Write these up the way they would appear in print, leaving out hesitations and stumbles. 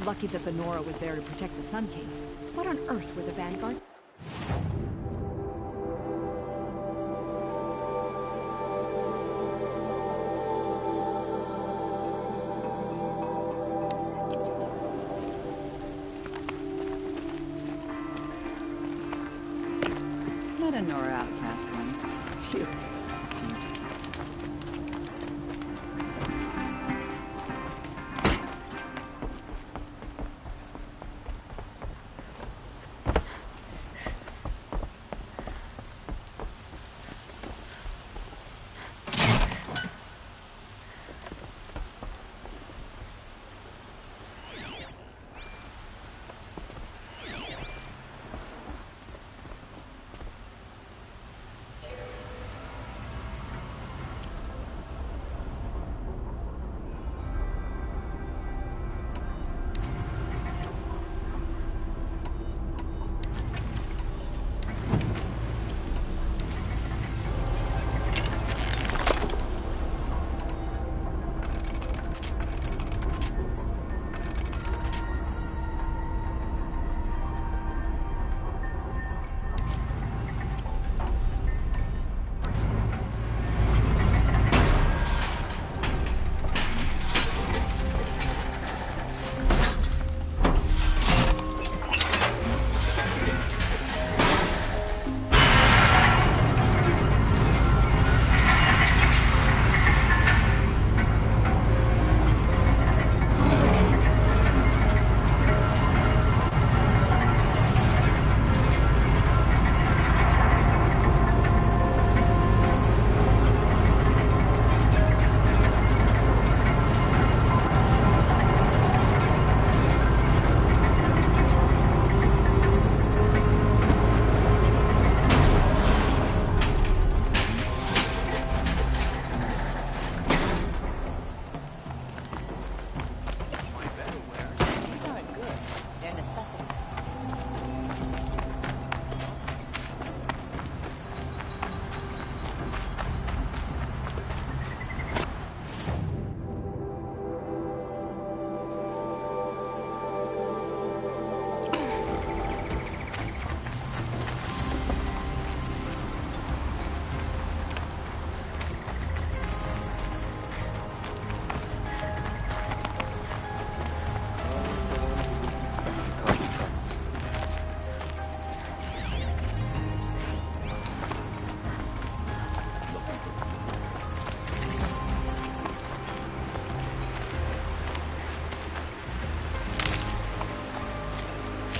Lucky that the Nora was there to protect the Sun King. What on earth were the Vanguard? Met a Nora outcast once. Phew.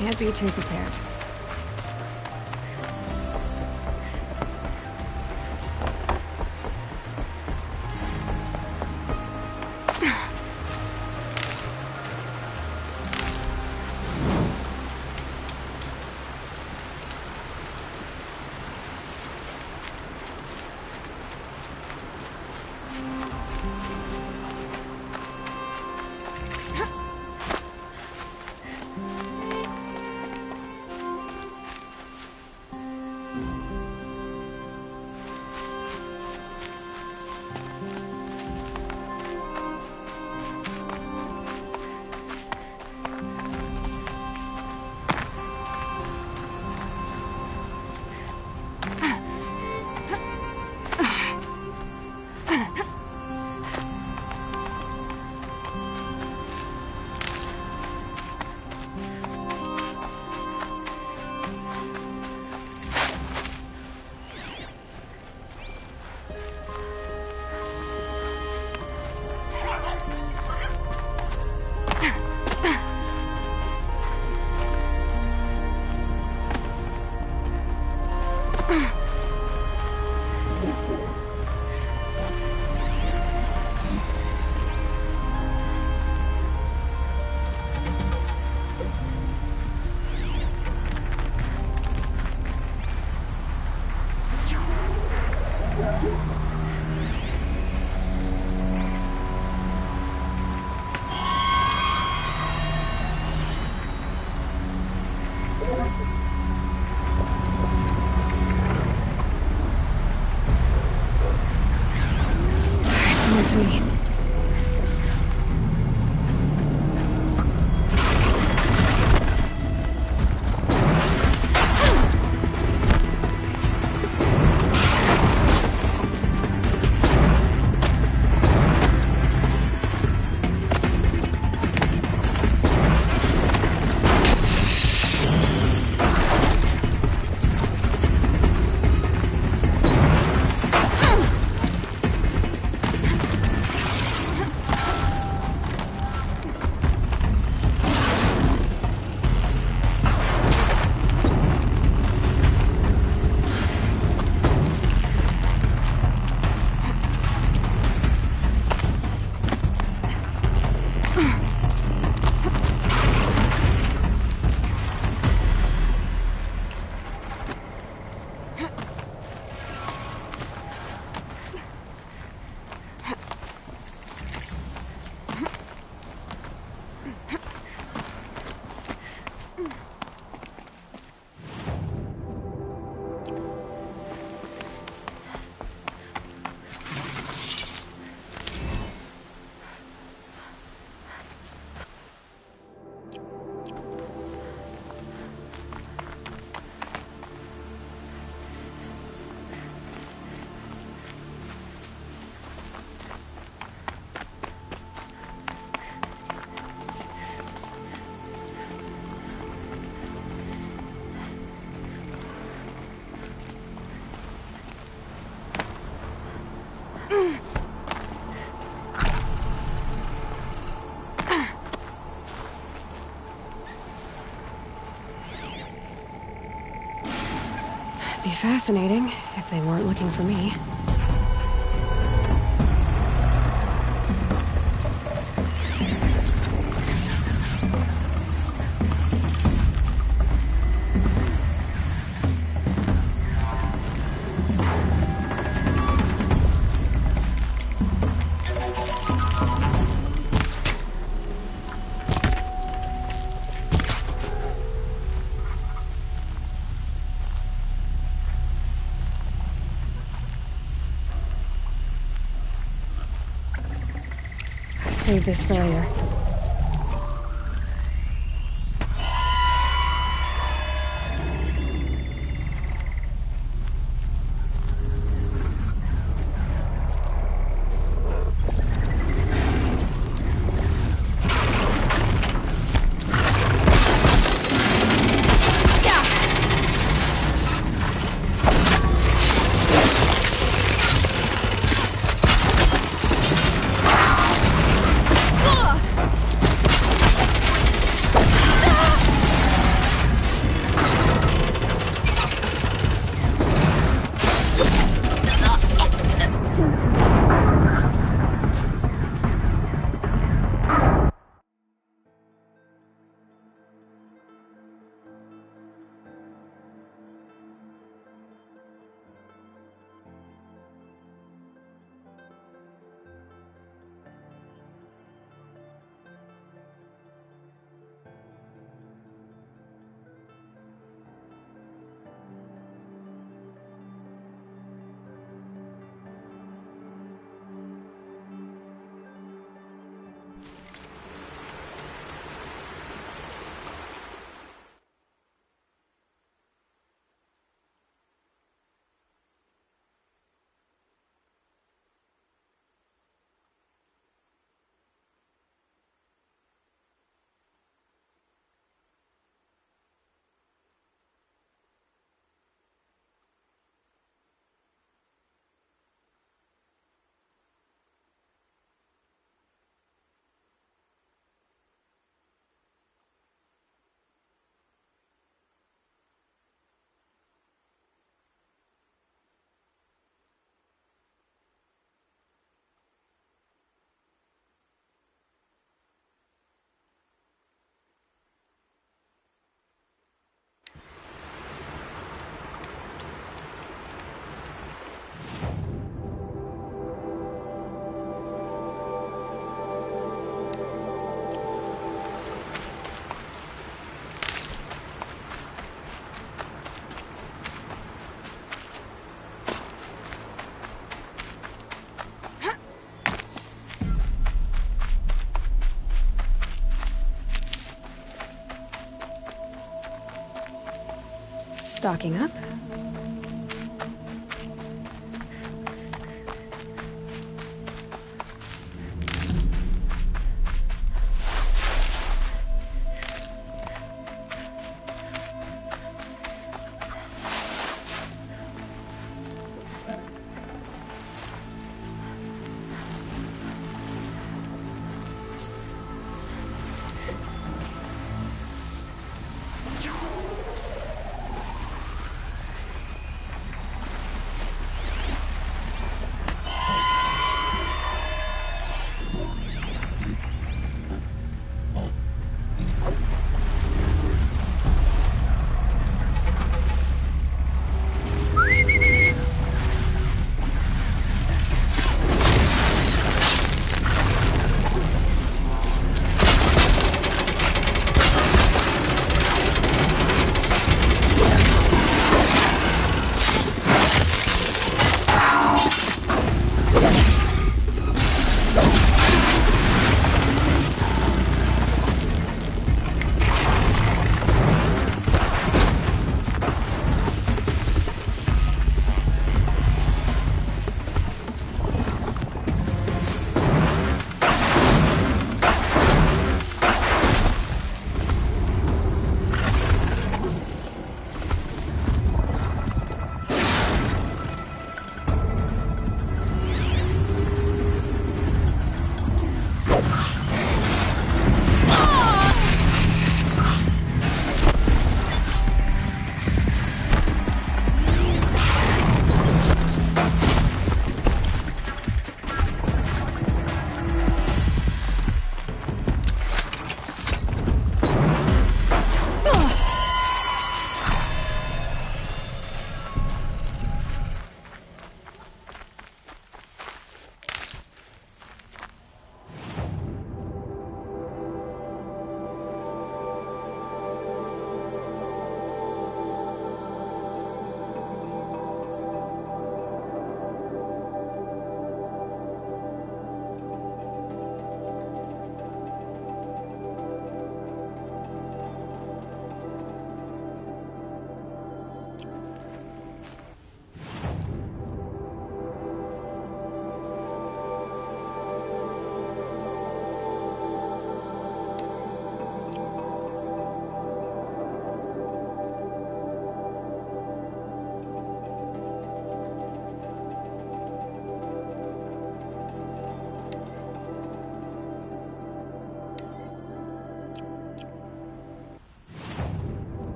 Can't be too prepared. Be fascinating if they weren't looking for me. Save this for later. Stocking up.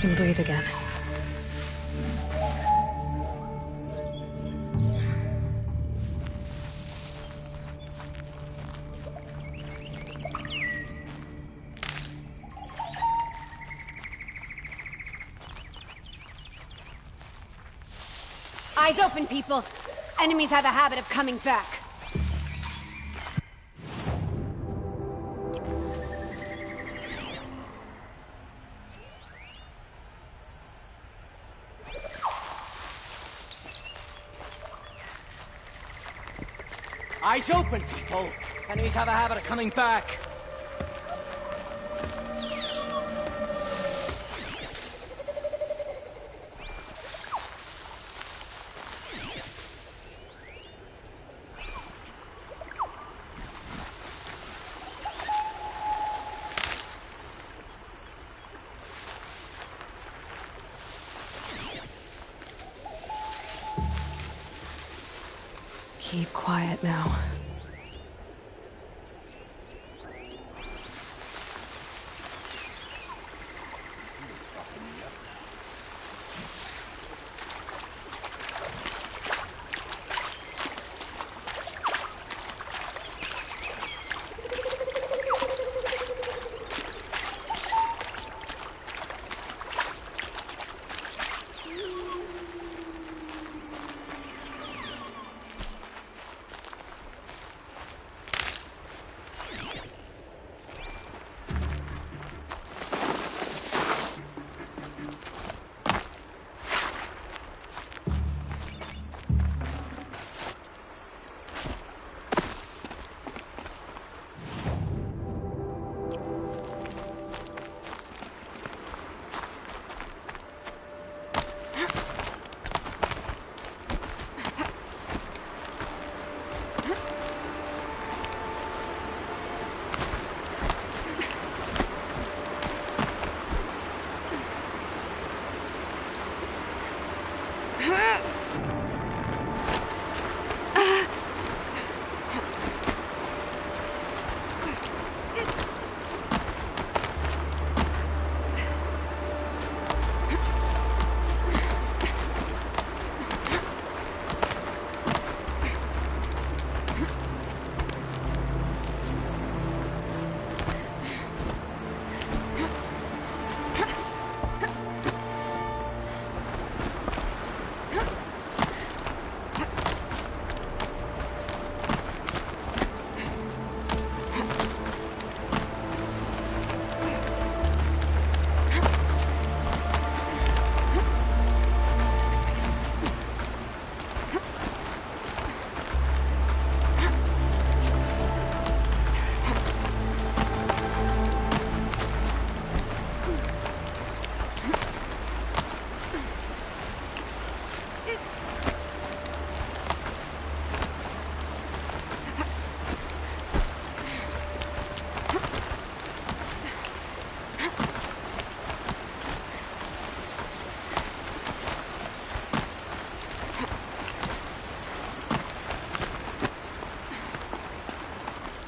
Can breathe again. Eyes open, people! Enemies have a habit of coming back. Eyes open, people! Enemies have a habit of coming back. Keep quiet now.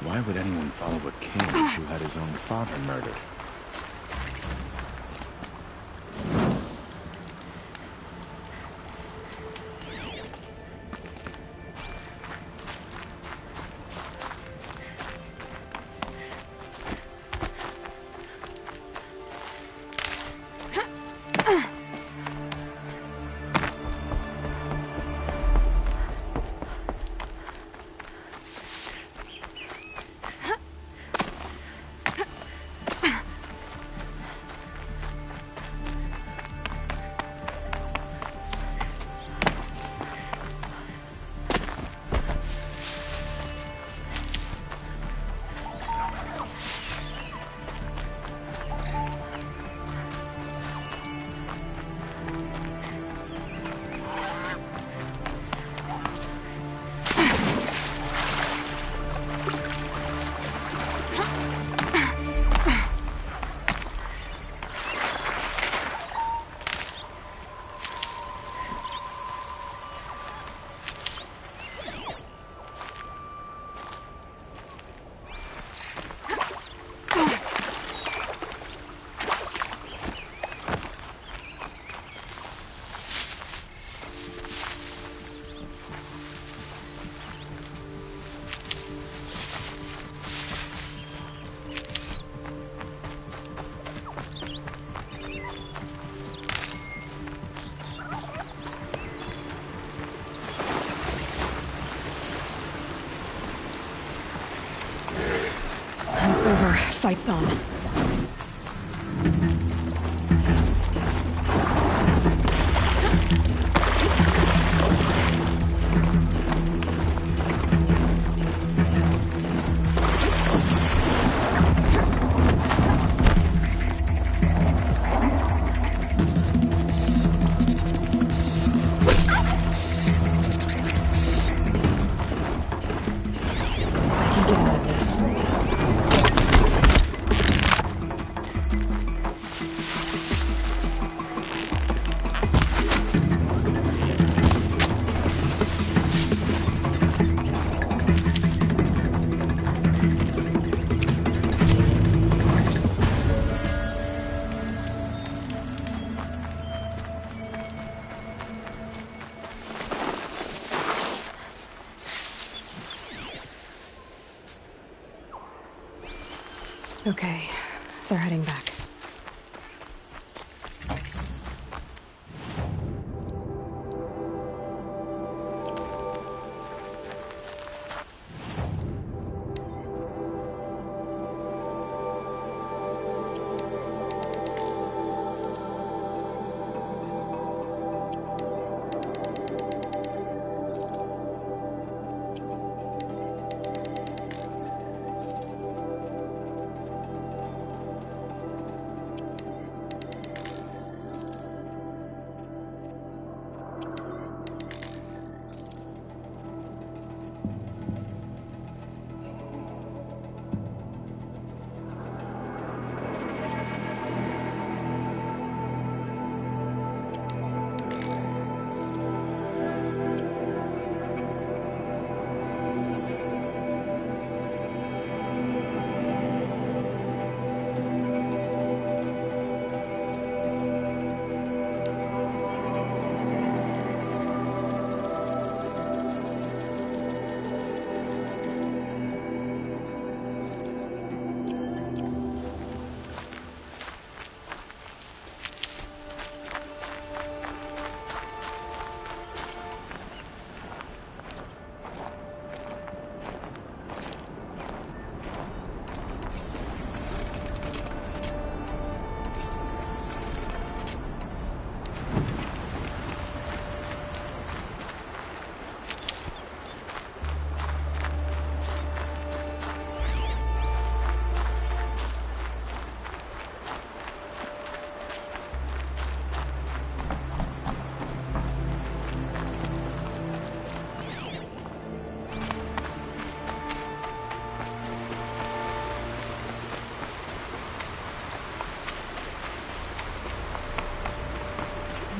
Why would anyone follow a king who had his own father murdered? It's over. Fight's on. I can get out of this. Okay, they're heading back.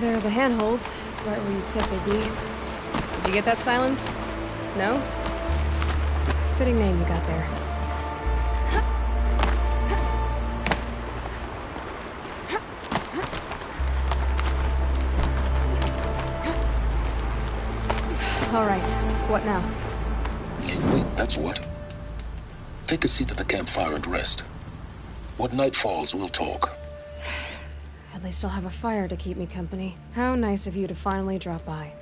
They're the handholds, right where you'd said they'd be. Did you get that, Silence? No? Fitting name you got there. All right, what now? Wait, that's what? Take a seat at the campfire and rest. When night falls, we'll talk. At least I'll have a fire to keep me company. How nice of you to finally drop by.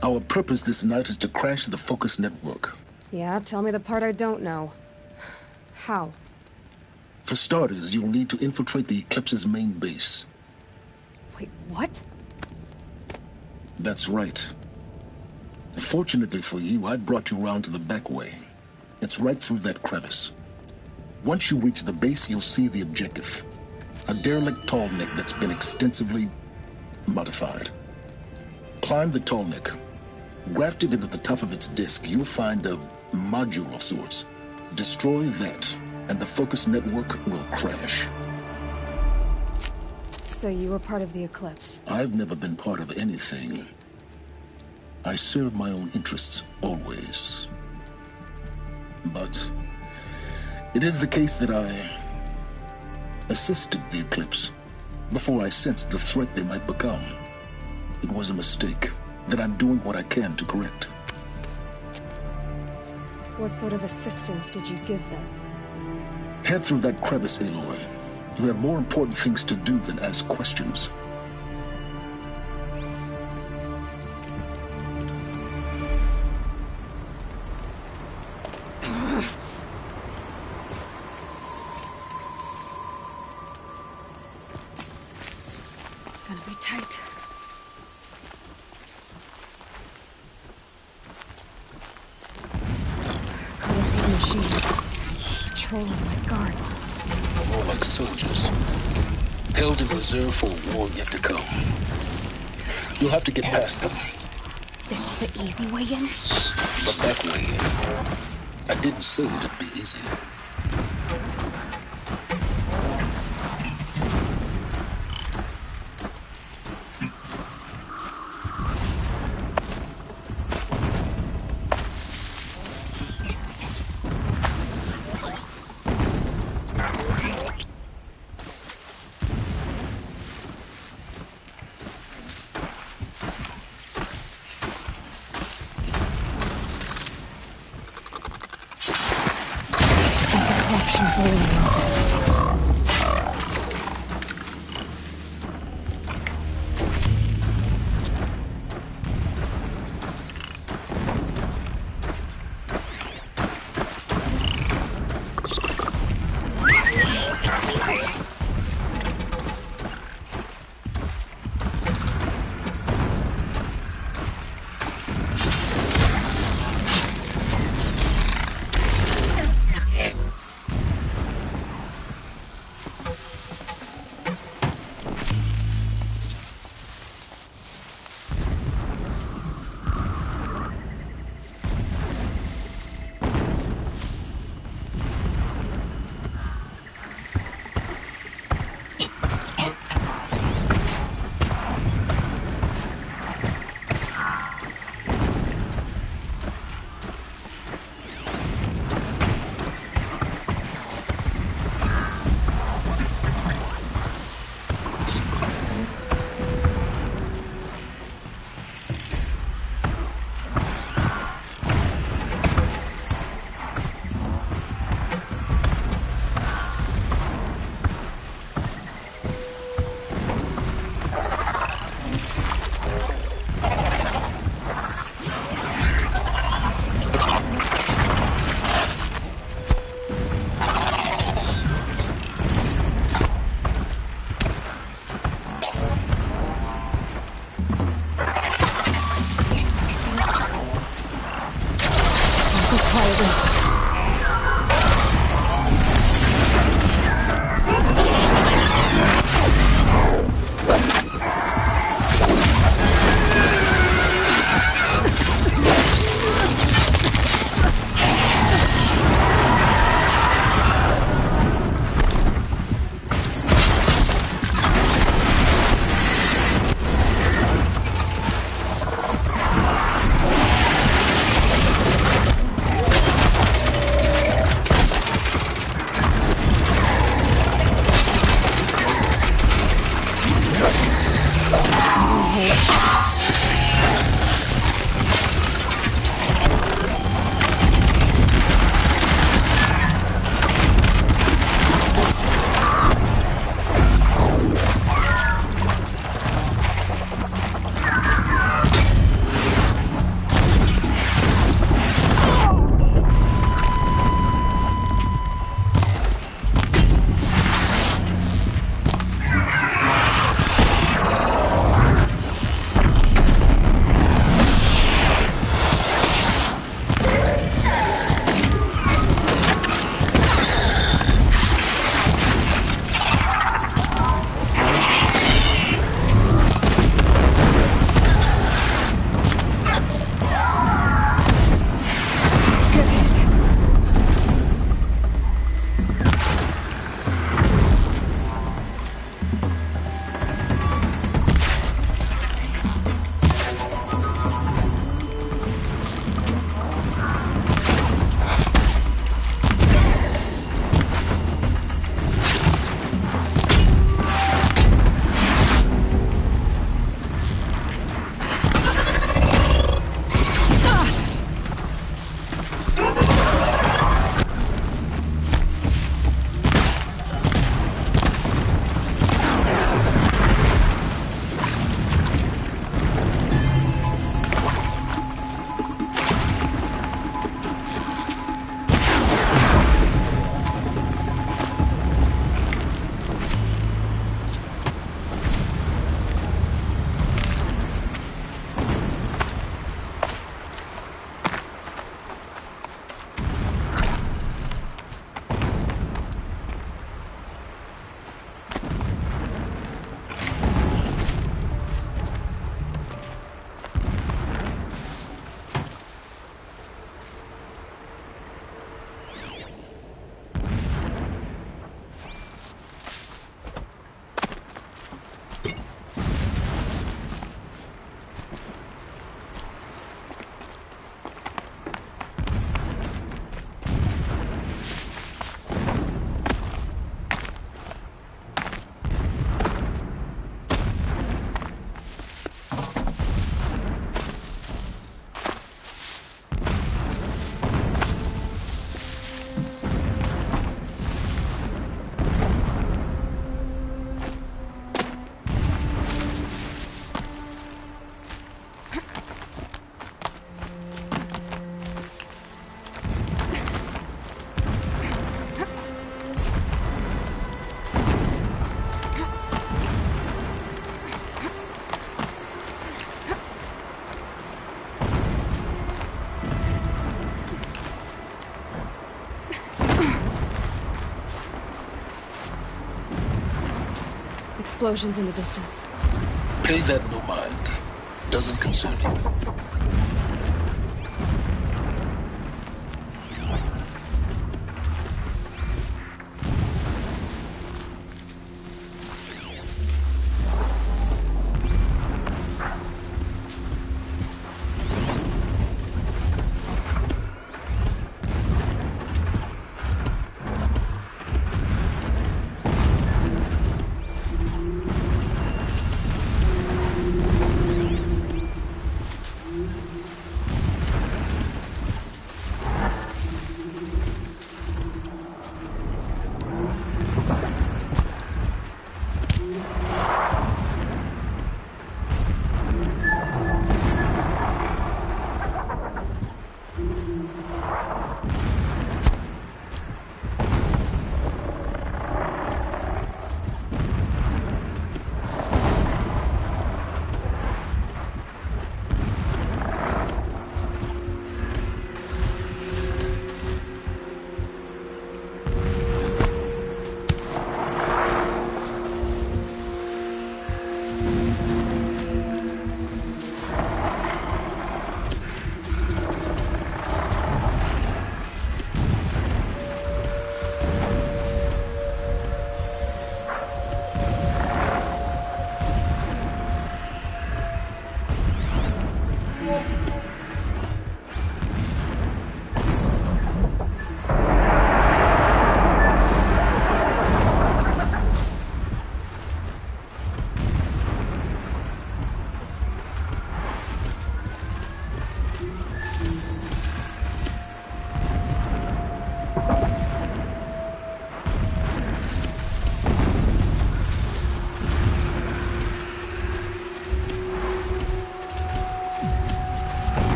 Our purpose this night is to crash the Focus network. Yeah, tell me the part I don't know. How? For starters, you'll need to infiltrate the Eclipse's main base. Wait, what? That's right. Fortunately for you, I brought you round to the back way. It's right through that crevice. Once you reach the base, you'll see the objective. A derelict tall neck that's been extensively modified. Climb the tall neck. Grafted into the top of its disk, you'll find a module of sorts. Destroy that, and the Focus network will crash. So you were part of the Eclipse? I've never been part of anything. I serve my own interests, always. But it is the case that I assisted the Eclipse before I sensed the threat they might become. It was a mistake that I'm doing what I can to correct. What sort of assistance did you give them? Head through that crevice, Aloy. You have more important things to do than ask questions. Gonna be tight. Colorful machines. Patrolling like guards. More like soldiers. Held in reserve for a war yet to come. You'll have to get past them. This is the easy way in? The back way in. I didn't say it'd be easy. Collection's leaving. Explosions in the distance. Pay that no mind. Doesn't concern you.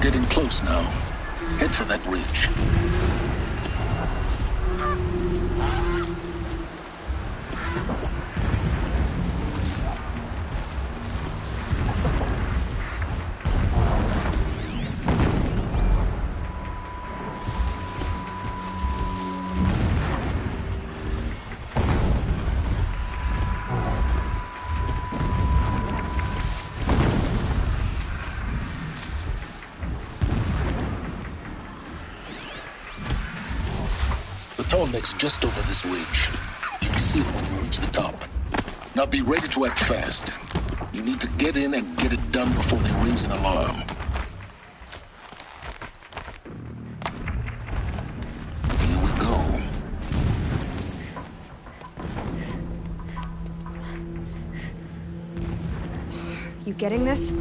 Getting close now. Head for that ridge. Tallneck's just over this ridge. You'll see it when you reach the top. Now be ready to act fast. You need to get in and get it done before they raise an alarm. Here we go. You getting this?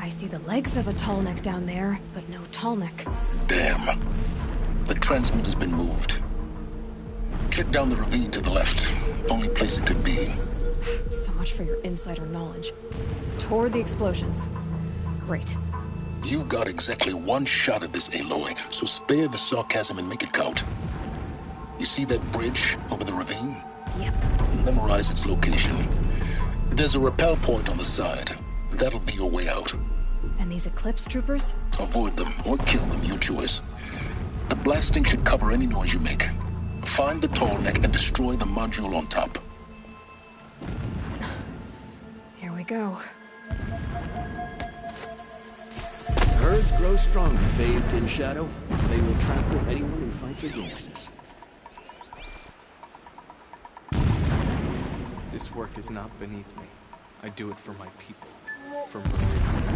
I see the legs of a Tallneck down there, but no Tallneck. Damn. The transmitter's has been moved. Check down the ravine to the left. Only place it could be. So much for your insider knowledge. Toward the explosions. Great. You've got exactly one shot at this, Aloy, so spare the sarcasm and make it count. You see that bridge over the ravine? Yep. Memorize its location. There's a rappel point on the side. That'll be your way out. And these Eclipse troopers? Avoid them or kill them, your choice. The blasting should cover any noise you make. Find the Tallneck and destroy the module on top. Here we go. Herds grow stronger, bathed in shadow. They will trample anyone who fights against us. This work is not beneath me. I do it for my people. For Maria.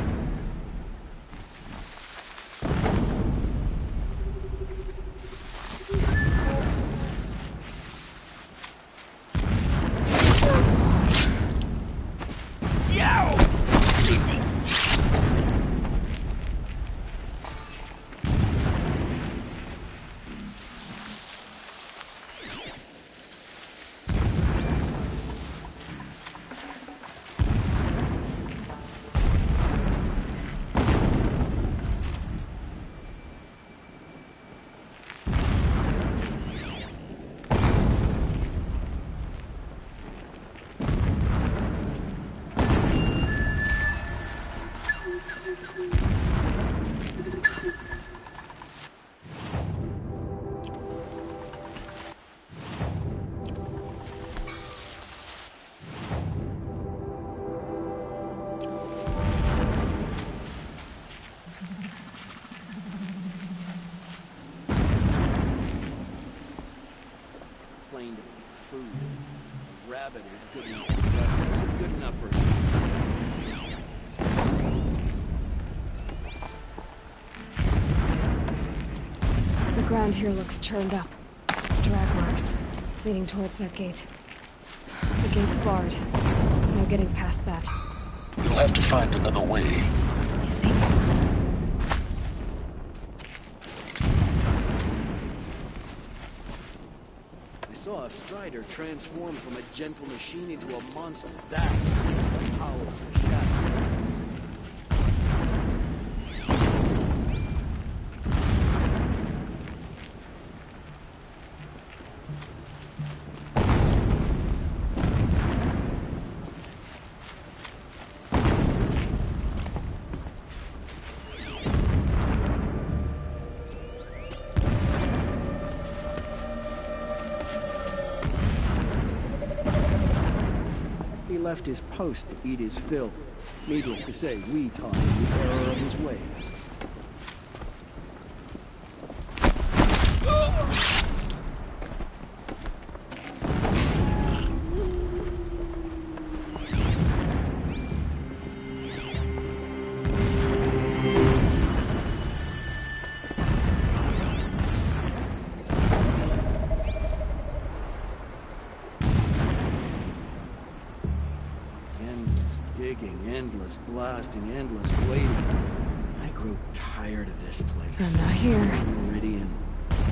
Food. Rabbit is good enough for justice. It's good enough for him. The ground here looks churned up. Drag marks, leading towards that gate. The gate's barred. No getting past that. You'll have to find another way. You think? I saw a Strider transform from a gentle machine into a monster. That is the power of the shadow. Left his post to eat his fill. Needless to say, we taught him the error of his ways. Endless blasting, endless waiting. I grew tired of this place. I'm not here. Meridian.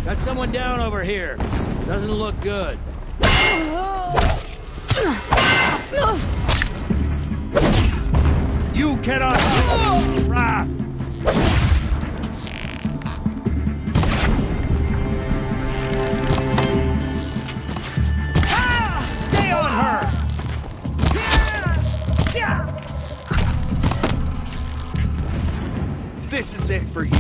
Got someone down over here. Doesn't look good. You cannot raft. This is it for you.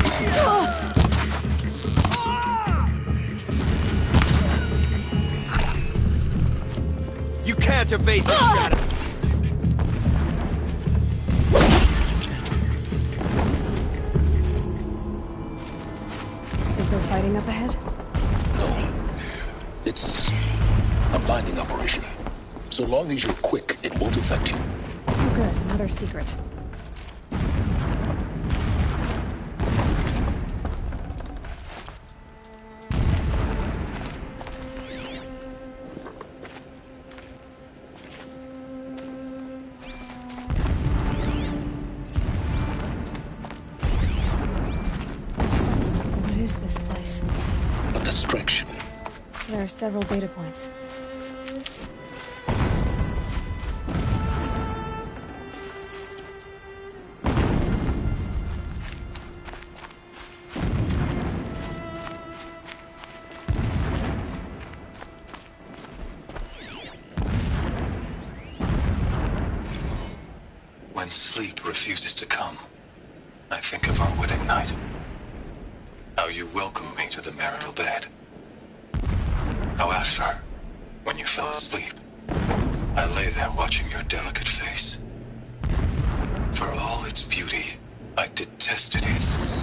You can't evade the shadow. Is there fighting up ahead? No. It's a binding operation. So long as you're quick, it won't affect you. Oh good, another secret. What is this place? A distraction. There are several data points. When sleep refuses to come, I think of our wedding night. How you welcomed me to the marital bed. How after, when you fell asleep, I lay there watching your delicate face. For all its beauty, I detested its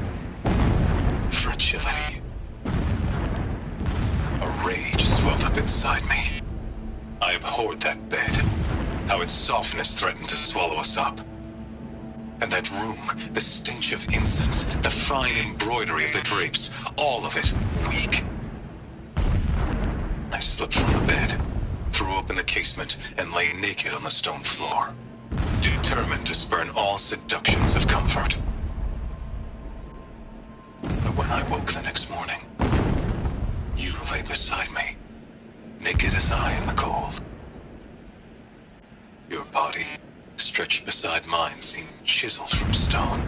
fragility. A rage swelled up inside me. I abhorred that bed, how its softness threatened to swallow us up. And that room, the stench of incense, the fine embroidery of the drapes, all of it weak. I slipped from the bed, threw open the casement, and lay naked on the stone floor, determined to spurn all seductions of comfort. But when I woke the next morning, you lay beside me, naked as I in the cold. Your body, stretched beside mine, seemed chiseled from stone.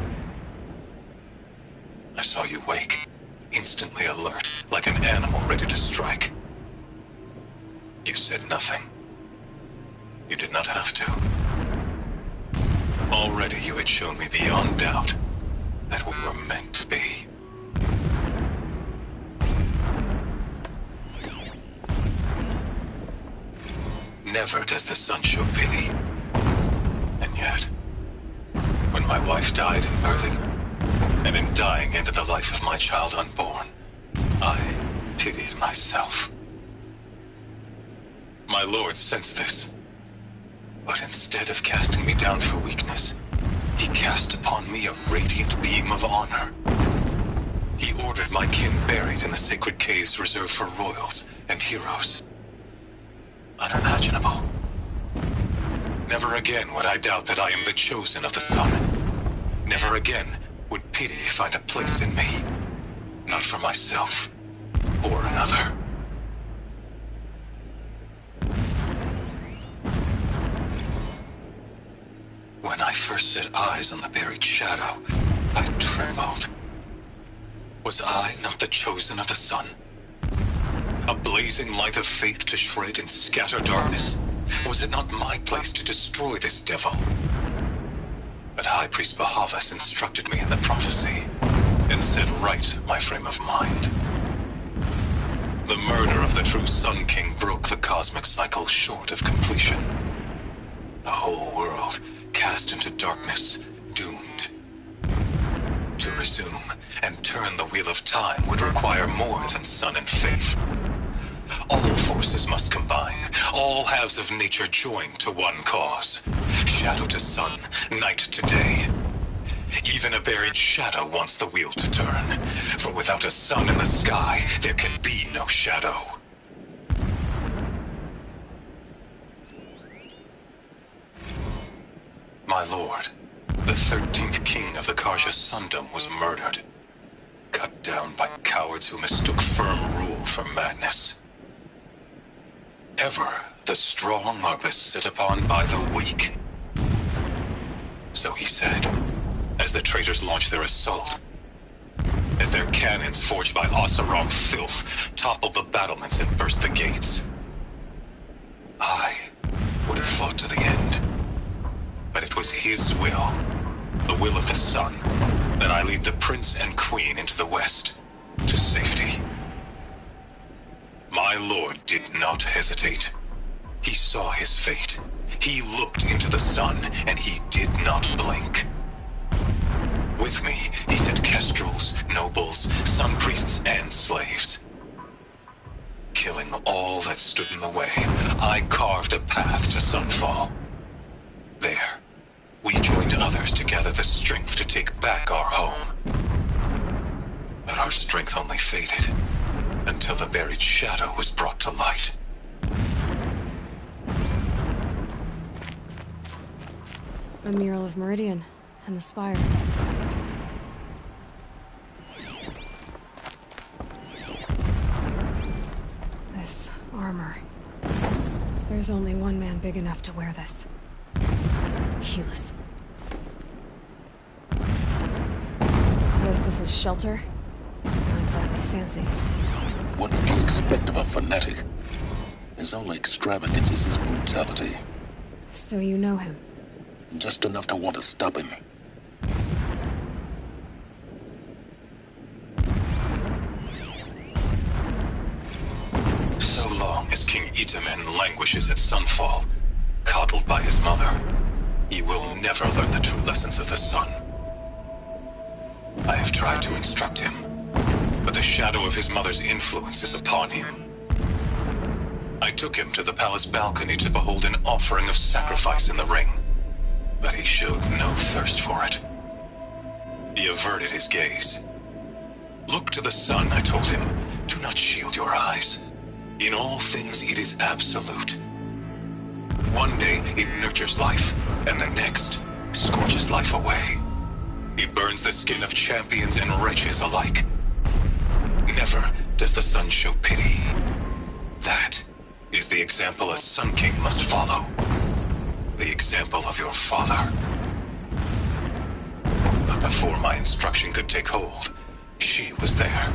I saw you wake, instantly alert, like an animal ready to strike. You said nothing. You did not have to. Already you had shown me beyond doubt that we were meant to be. Never does the sun show pity. And yet, when my wife died in birthing, and in dying ended the life of my child unborn, I pitied myself. My lord sensed this, but instead of casting me down for weakness, he cast upon me a radiant beam of honor. He ordered my kin buried in the sacred caves reserved for royals and heroes. Unimaginable. Never again would I doubt that I am the chosen of the sun. Never again would pity find a place in me. Not for myself, or another. When I first set eyes on the buried shadow, I trembled. Was I not the chosen of the sun? A blazing light of faith to shred and scatter darkness? Was it not my place to destroy this devil? But High Priest Bahavas instructed me in the prophecy, and set right my frame of mind. The murder of the true Sun King broke the cosmic cycle short of completion. The whole world cast into darkness, doomed. To resume and turn the wheel of time would require more than sun and faith. All forces must combine, all halves of nature join to one cause. Shadow to sun, night to day. Even a buried shadow wants the wheel to turn, for without a sun in the sky, there can be no shadow. My lord, the 13th king of the Karja Sundom was murdered. Cut down by cowards who mistook firm rule for madness. Ever the strong are beset upon by the weak. So he said, as the traitors launched their assault. As their cannons forged by Oseram filth toppled the battlements and burst the gates. I would have fought to the end. But it was his will, the will of the sun, Then I lead the prince and queen into the west, to safety. My lord did not hesitate. He saw his fate. He looked into the sun, and he did not blink. With me, he sent kestrels, nobles, sun priests, and slaves. Killing all that stood in the way, I carved a path to Sunfall. There, we joined others to gather the strength to take back our home. But our strength only faded until the buried shadow was brought to light. A mural of Meridian and the spire. This armor. There's only one man big enough to wear this. Helis. This is his shelter. Not exactly fancy. What did you expect of a fanatic? His only extravagance is his brutality. So you know him? Just enough to want to stop him. So long as King Itamen languishes at Sunfall, coddled by his mother, he will never learn the true lessons of the sun. I have tried to instruct him, but the shadow of his mother's influence is upon him. I took him to the palace balcony to behold an offering of sacrifice in the ring, but he showed no thirst for it. He averted his gaze. Look to the sun, I told him. Do not shield your eyes. In all things, it is absolute. One day, it nurtures life, and the next, scorches life away. It burns the skin of champions and wretches alike. Never does the sun show pity. That is the example a Sun King must follow. The example of your father. But before my instruction could take hold, she was there,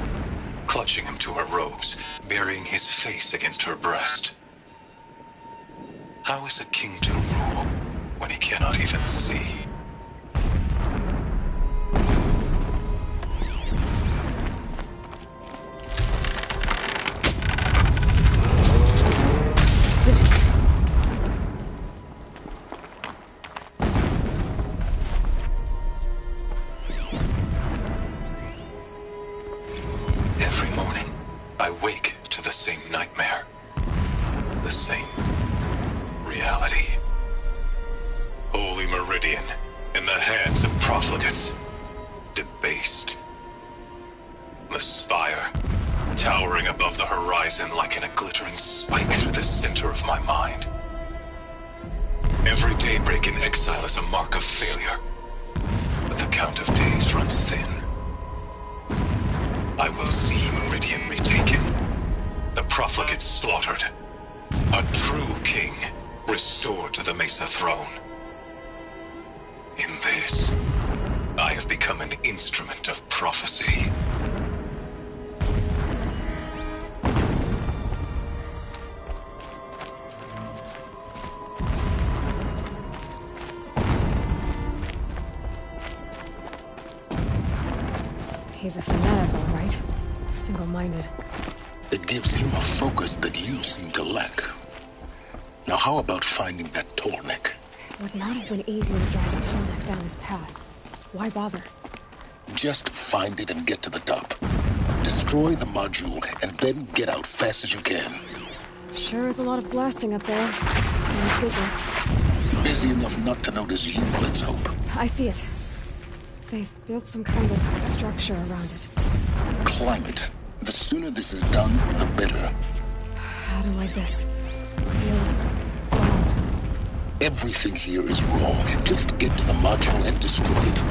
clutching him to her robes, burying his face against her breast. How is a king to rule when he cannot even see? Every morning, I wake to the same nightmare. The same reality. Holy Meridian, in the hands of profligates. Debased. The spire, towering above the horizon like a glittering spike through the center of my mind. Every daybreak in exile is a mark of failure, but the count of days runs thin. I will see Meridian retaken, the profligates slaughtered, a true king restored to the Mesa throne. In this, I have become an instrument of prophecy. He's a fanatic, all right. Single-minded. It gives him a focus that you seem to lack. Now how about finding that Tallneck? It would not have been easy to drag a Tallneck down his path. Why bother? Just find it and get to the top. Destroy the module, and then get out fast as you can. Sure is a lot of blasting up there. Sounds busy. Busy enough not to notice you, let's hope. I see it. They've built some kind of structure around it. Climb it. The sooner this is done, the better. I don't like this. Feels wrong. Everything here is wrong. Just get to the module and destroy it.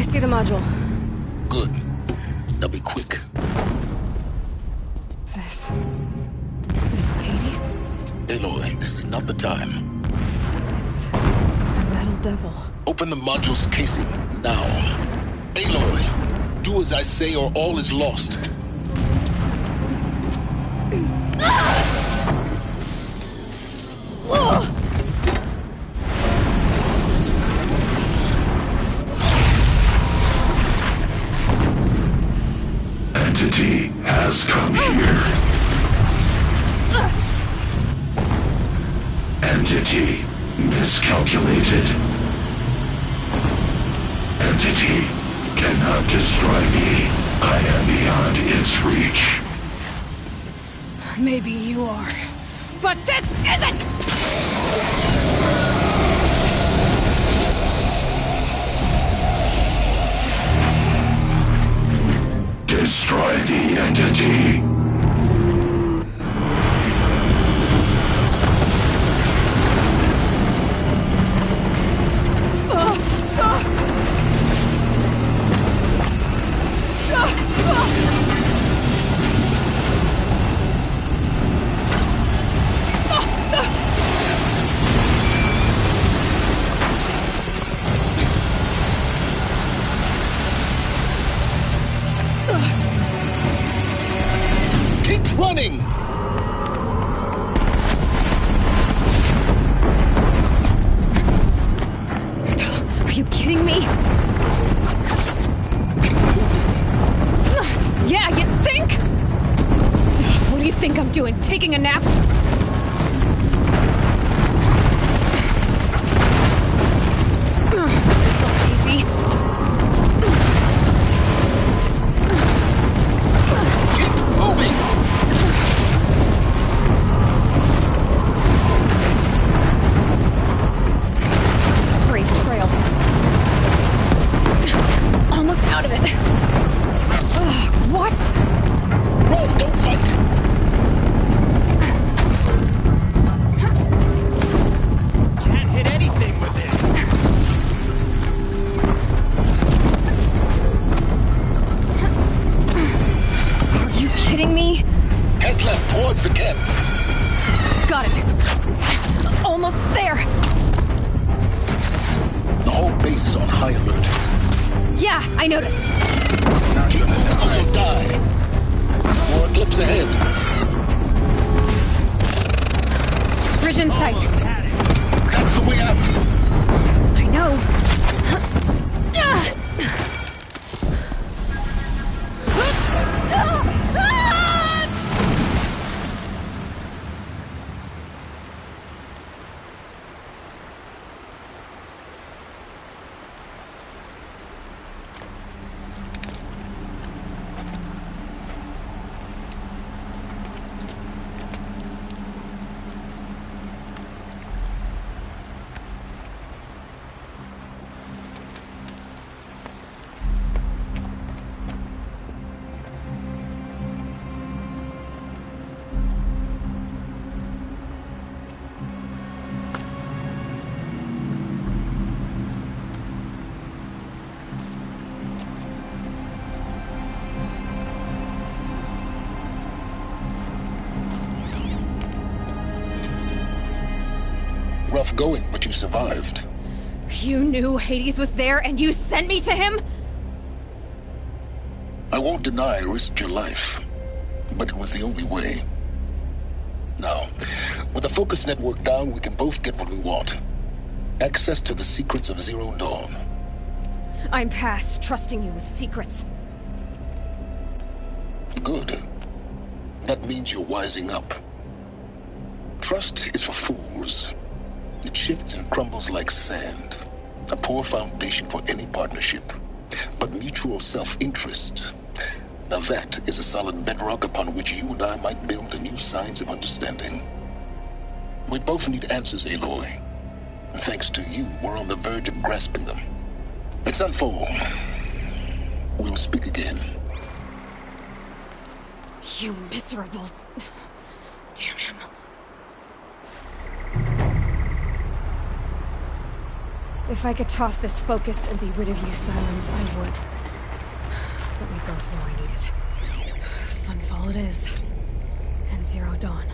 see the module. Good. Now be quick. This is Hades? Aloy, this is not the time. It's a metal devil. Open the module's casing, now. Aloy, do as I say or all is lost. Entity has come here. Entity miscalculated. Entity cannot destroy me. I am beyond its reach. Maybe you are. But this isn't! Destroy the entity. Keep running! Are you kidding me? Yeah, you think? What do you think I'm doing? Taking a nap? This looks easy. Keep moving! Great trail. Almost out of it. Ugh, what? Run, don't fight! Can't hit anything with this. Are you kidding me? Head left towards the camp. Got it. Almost there. The whole base is on high alert. Yeah, I noticed. Keep moving or you'll die. More eclipse ahead. Bridge in sight. Almost had it. That's the way out. I know. Rough going, but you survived. You knew Hades was there and you sent me to him? I won't deny I risked your life, but it was the only way. Now, with the focus network down, we can both get what we want. Access to the secrets of Zero Dawn. I'm past trusting you with secrets. Good. That means you're wising up. Trust is for fools. It shifts and crumbles like sand. A poor foundation for any partnership. But mutual self-interest, now that is a solid bedrock upon which you and I might build a new science of understanding. We both need answers, Aloy. And thanks to you, we're on the verge of grasping them. Let's unfold. We'll speak again. You miserable... Damn him. If I could toss this focus and be rid of you, Silence, I would. But we both know I need it. Sunfall it is. And Zero Dawn.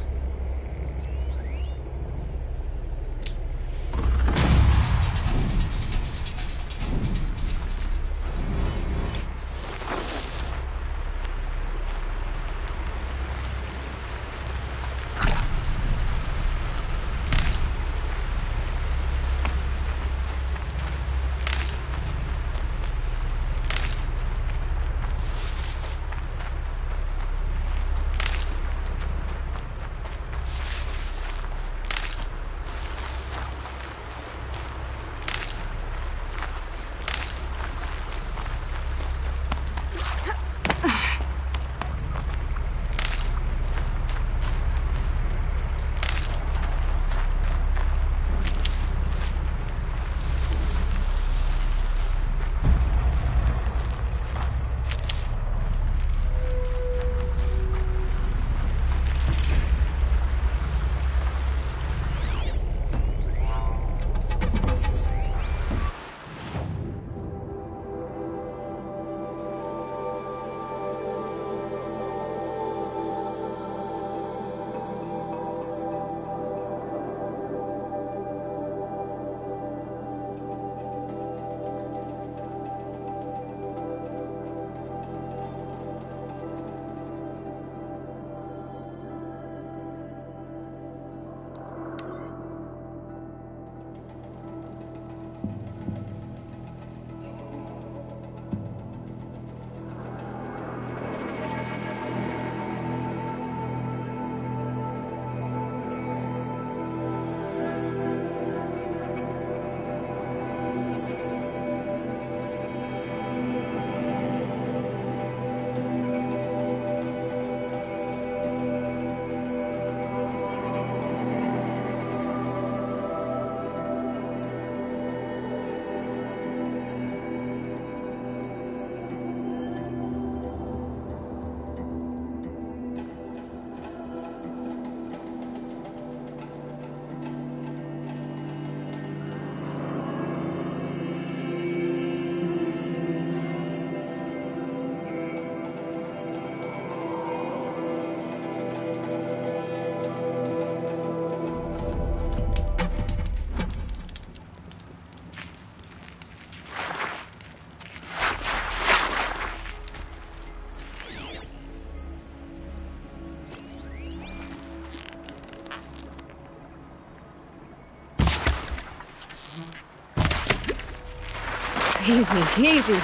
Easy, easy.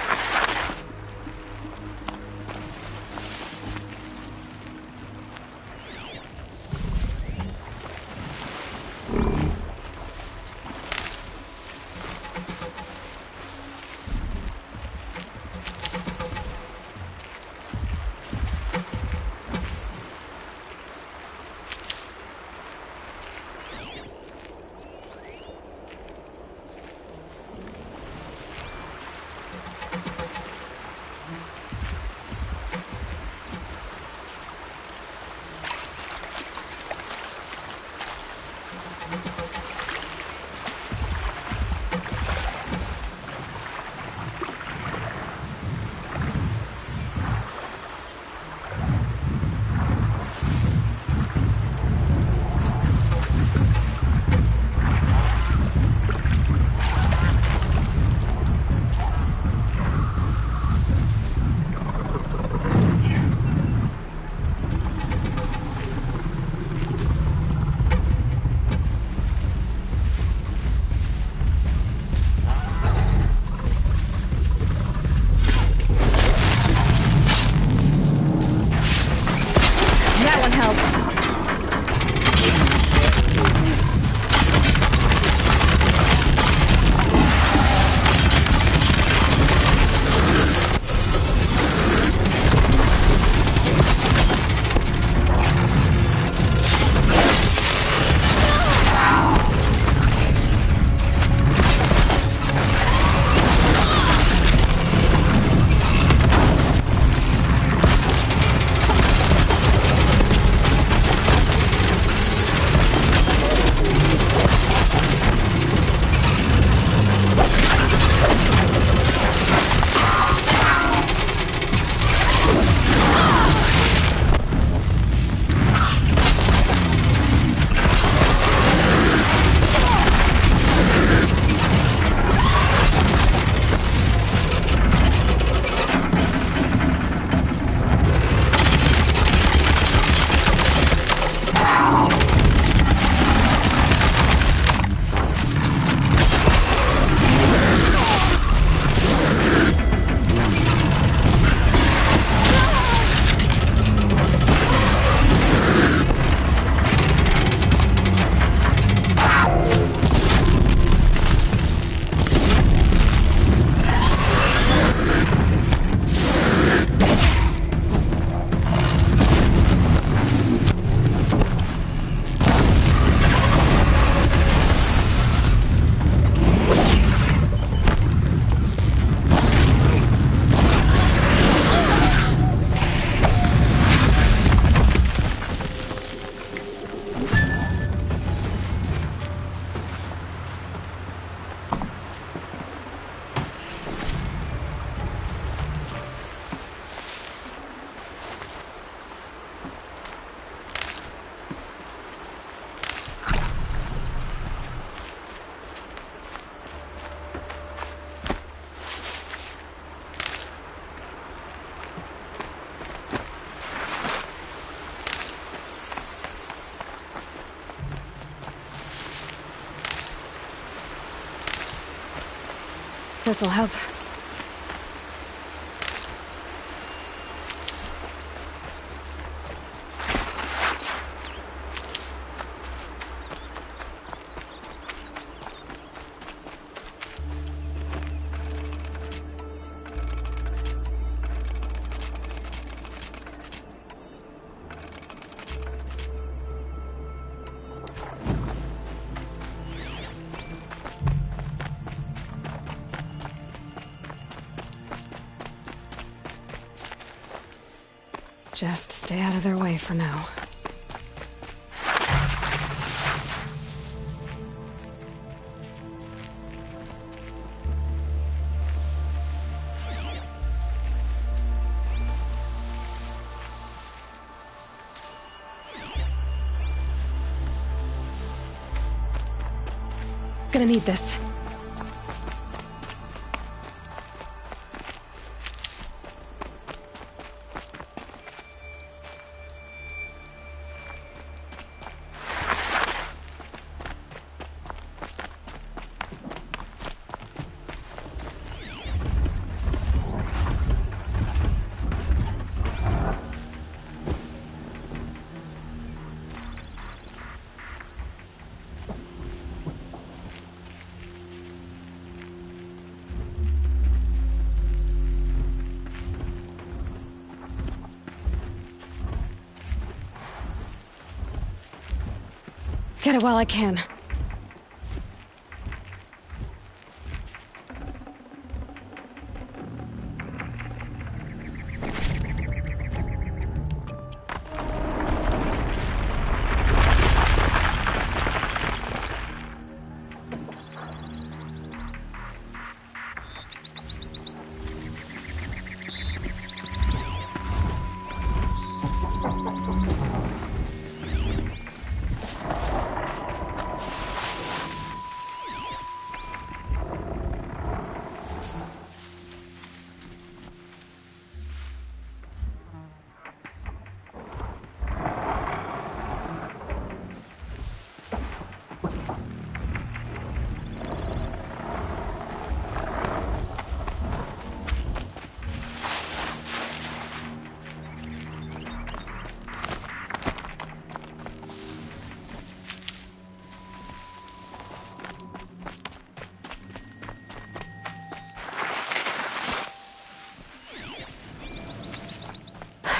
This'll help. Just stay out of their way for now. Gonna need this. Get it while I can.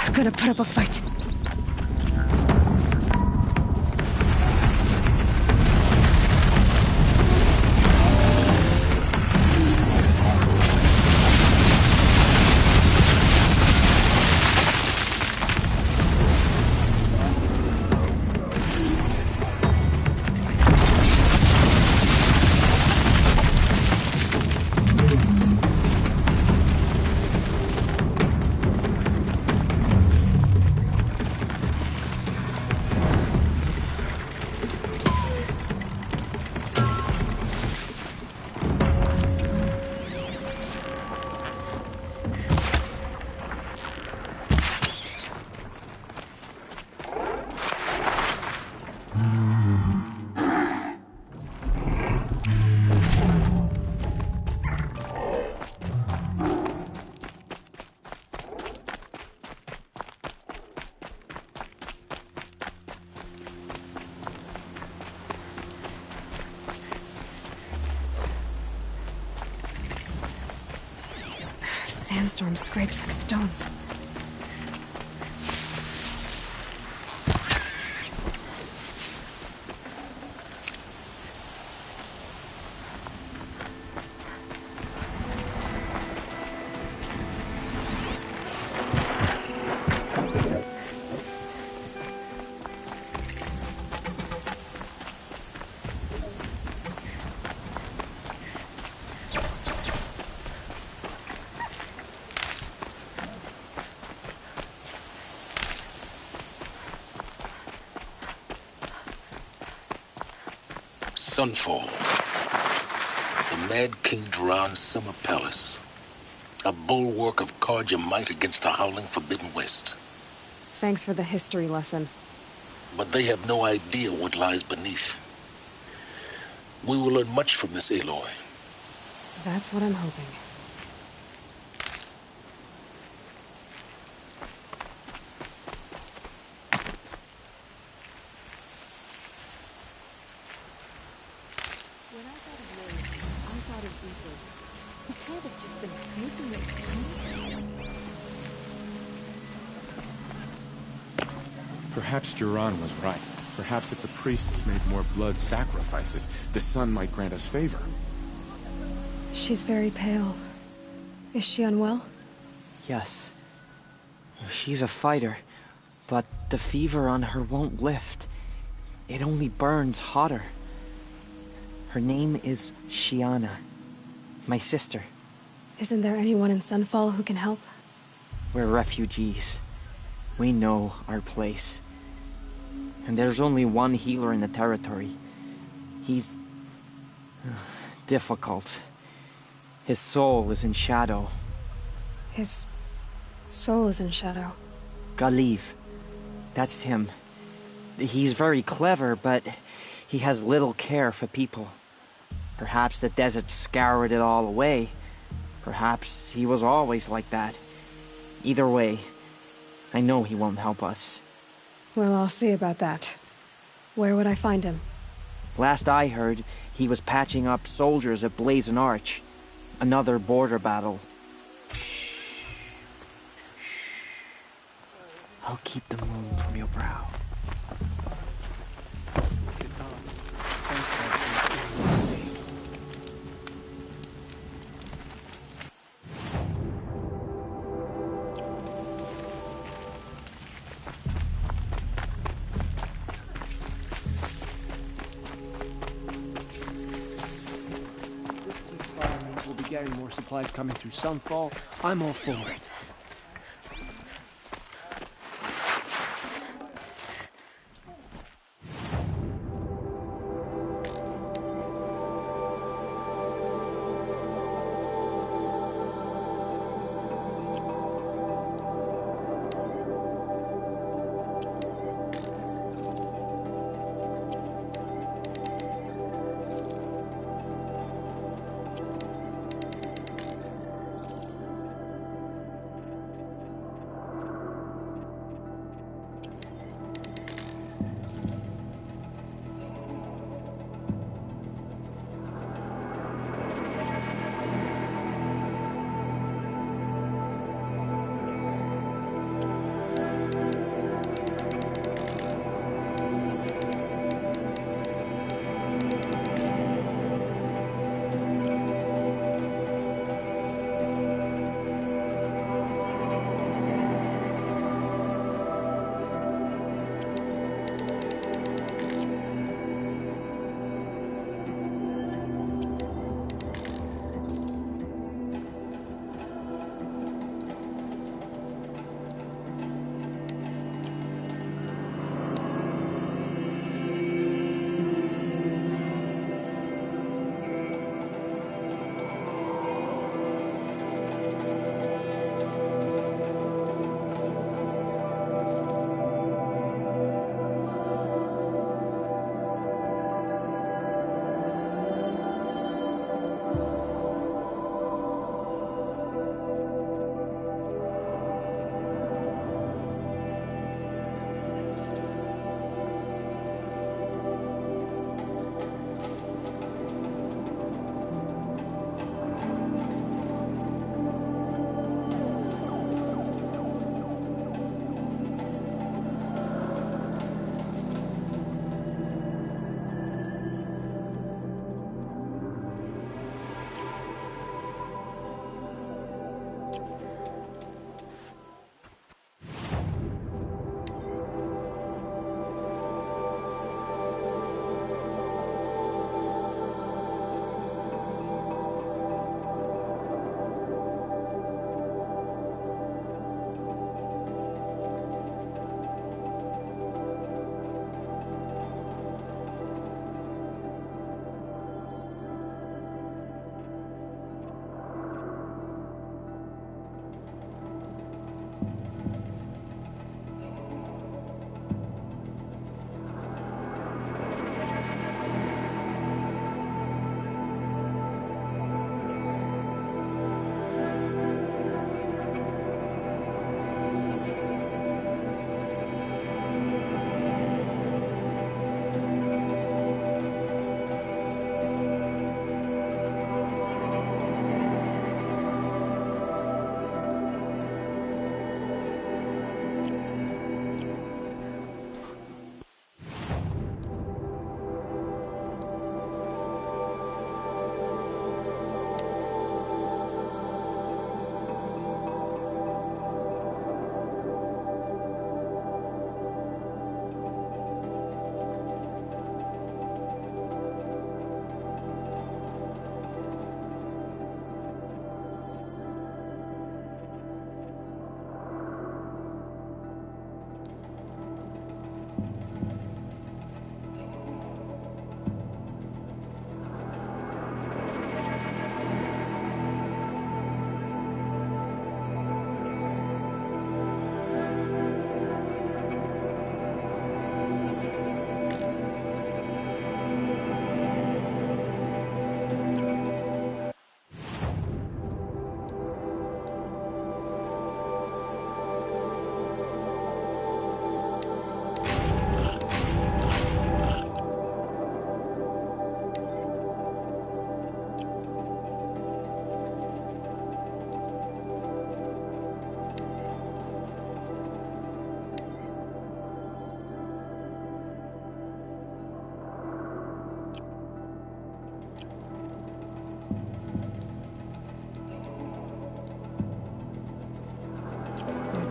I'm gonna put up a fight. Sandstorm scrapes like stones. Sunfall. The Mad King Jiran's summer palace. A bulwark of Carja might against the howling Forbidden West. Thanks for the history lesson. But they have no idea what lies beneath. We will learn much from this Aloy. That's what I'm hoping. When I thought of Lily, I thought of Ethan. He can't have just been making it come. Perhaps Duran was right. Perhaps if the priests made more blood sacrifices, the sun might grant us favor. She's very pale. Is she unwell? Yes. She's a fighter, but the fever on her won't lift. It only burns hotter. Her name is Shiana, my sister. Isn't there anyone in Sunfall who can help? We're refugees. We know our place. And there's only one healer in the territory. He's difficult. His soul is in shadow. His soul is in shadow. Galiv. That's him. He's very clever, but he has little care for people. Perhaps the desert scoured it all away. Perhaps he was always like that. Either way, I know he won't help us. Well, I'll see about that. Where would I find him? Last I heard, he was patching up soldiers at Blazon Arch. Another border battle. I'll keep the moon from your brow. We'll be getting more supplies coming through Sunfall. I'm all for it.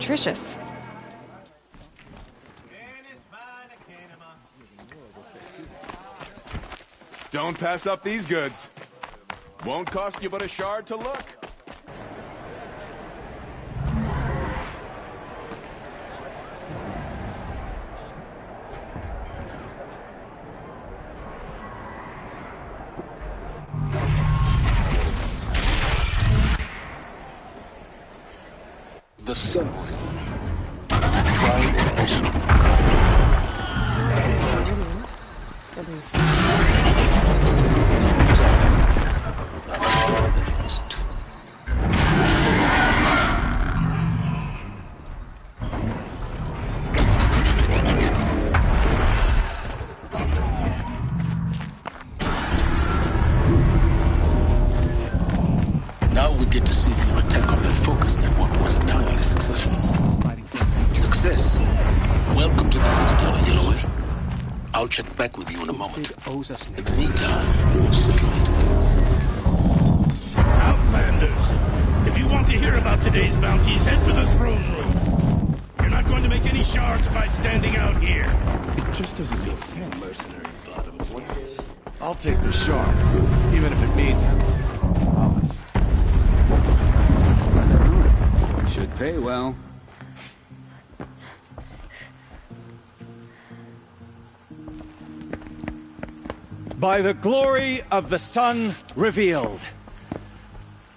nutritious. Don't pass up these goods. Won't cost you but a shard to look. The sun. Triangulation. It's not like this already. At least. Now we get to see if your attack on their focus network was entirely successful. Success. Welcome to the Citadel, Aloy. I'll check back with you in a moment. Owes us In the meantime, circulate. Outlanders, if you want to hear about today's bounties, head for the throne room. You're not going to make any shards by standing out here. It just doesn't make sense. mercenary bottom feeders. I'll take the shards, even if it means Alice. Should pay well. By the glory of the sun revealed.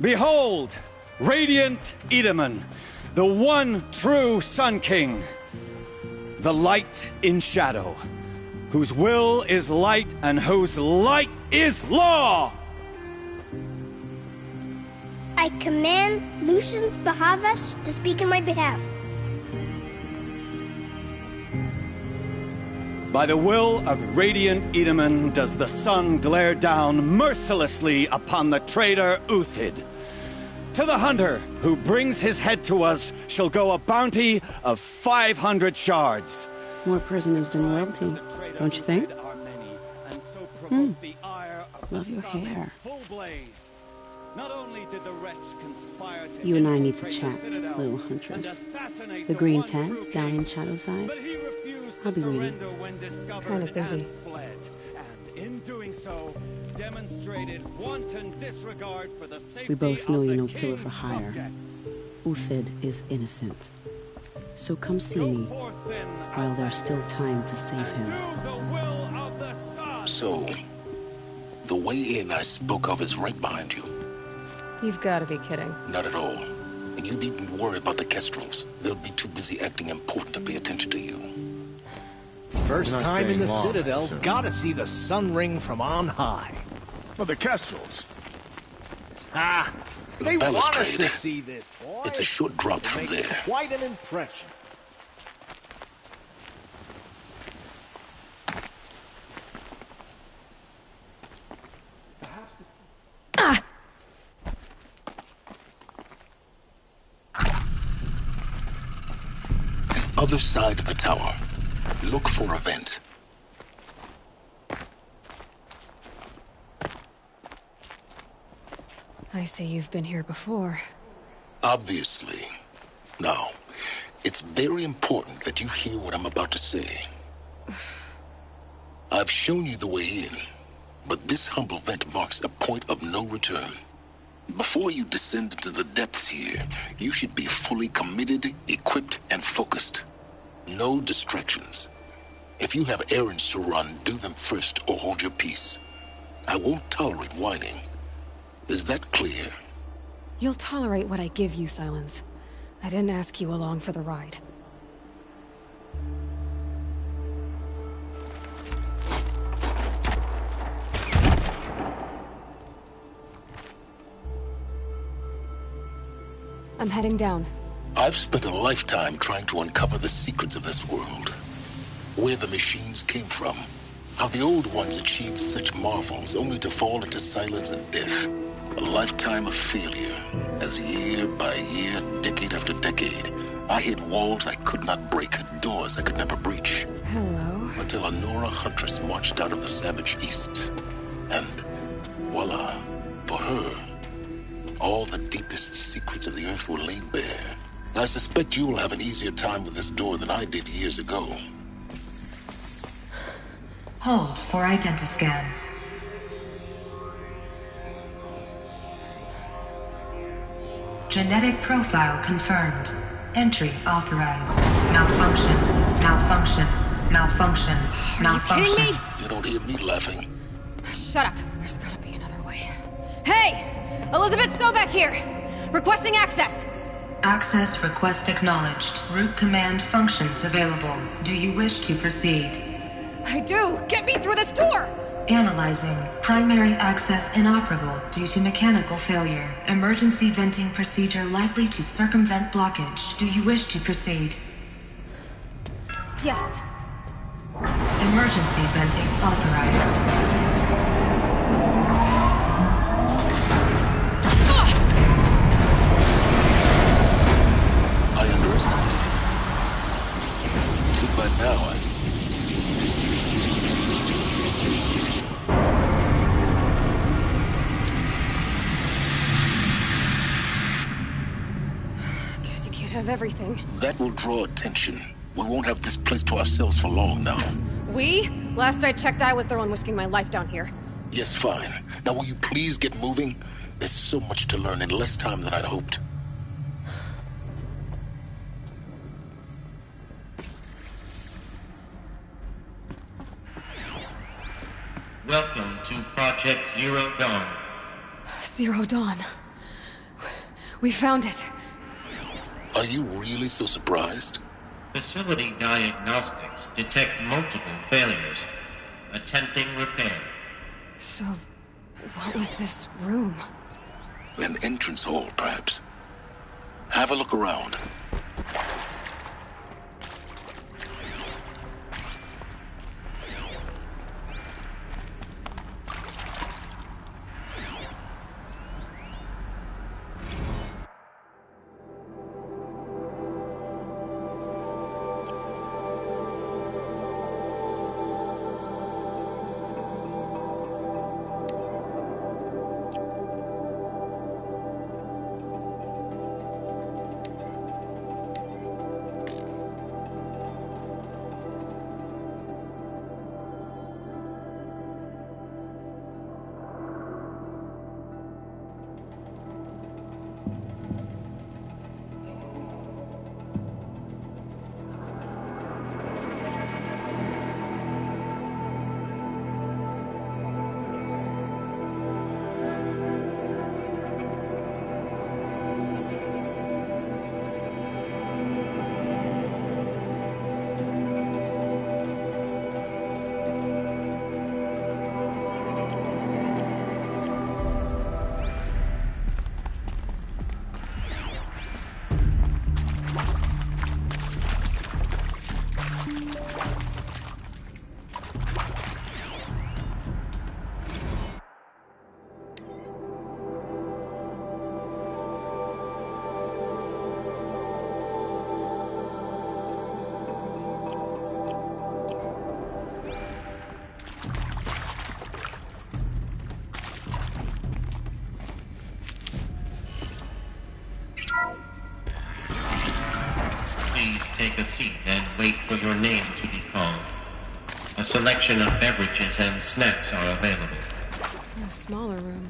Behold, radiant Edaman, the one true Sun King, the light in shadow, whose will is light and whose light is law! I command Lucius Bahavas to speak in my behalf. By the will of radiant Edaman does the sun glare down mercilessly upon the traitor Uthid. To the hunter who brings his head to us shall go a bounty of 500 shards. More prisoners than royalty, don't you think? Love your hair. Not only did the wretch conspire to You and I need to chat, little huntress. The green tent down in Shadowside? I'll be waiting. Kind of busy. And in doing so, demonstrated wanton disregard for the safety We both know of you're the no killer king's for hire. subjects. Uthid is innocent. So come see me while there's still time to save him. So, the way in I spoke of is right behind you. You've got to be kidding. Not at all. And you needn't worry about the Kestrels. They'll be too busy acting important to pay attention to you. First You're not time in the staying long, Citadel, sir. gotta see the sun ring from on high. Well, the Kestrels. Ah, The they want us to balustrade. see this, boy. It's a short drop It'll from make there. quite an impression. Other side of the tower. Look for a vent. I see you've been here before. Obviously. Now, it's very important that you hear what I'm about to say. I've shown you the way in, but this humble vent marks a point of no return. Before you descend into the depths here, you should be fully committed, equipped, and focused. No distractions. If you have errands to run, do them first or hold your peace. I won't tolerate whining. Is that clear? You'll tolerate what I give you, Silence. I didn't ask you along for the ride. I'm heading down. I've spent a lifetime trying to uncover the secrets of this world. Where the machines came from. How the old ones achieved such marvels only to fall into silence and death. A lifetime of failure. As year by year, decade after decade, I hit walls I could not break, doors I could never breach. Hello. Until a Nora huntress marched out of the savage east. And voila, for her, all the deepest secrets of the earth were laid bare. I suspect you'll have an easier time with this door than I did years ago. Hold for identiscan. Genetic profile confirmed. Entry authorized. Malfunction. Malfunction. Malfunction. Malfunction. Are you kidding me? You don't hear me laughing. Shut up. There's gotta be another way. Hey! Elizabeth Sobek here! Requesting access! Access request acknowledged. Root command functions available. Do you wish to proceed? I do! Get me through this door! Analyzing. Primary access inoperable due to mechanical failure. Emergency venting procedure likely to circumvent blockage. Do you wish to proceed? Yes. Emergency venting authorized. I underestimated you. Too bad now, Guess you can't have everything. That will draw attention. We won't have this place to ourselves for long now. We? Last I checked, I was the one risking my life down here. Yes, fine. Now will you please get moving? There's so much to learn in less time than I'd hoped. Welcome to Project Zero Dawn. Zero Dawn. We found it. Are you really so surprised? Facility diagnostics detect multiple failures. Attempting repair. So, what was this room? An entrance hall, perhaps. Have a look around. Please take a seat and wait for your name to be called. A selection of beverages and snacks are available. A smaller room.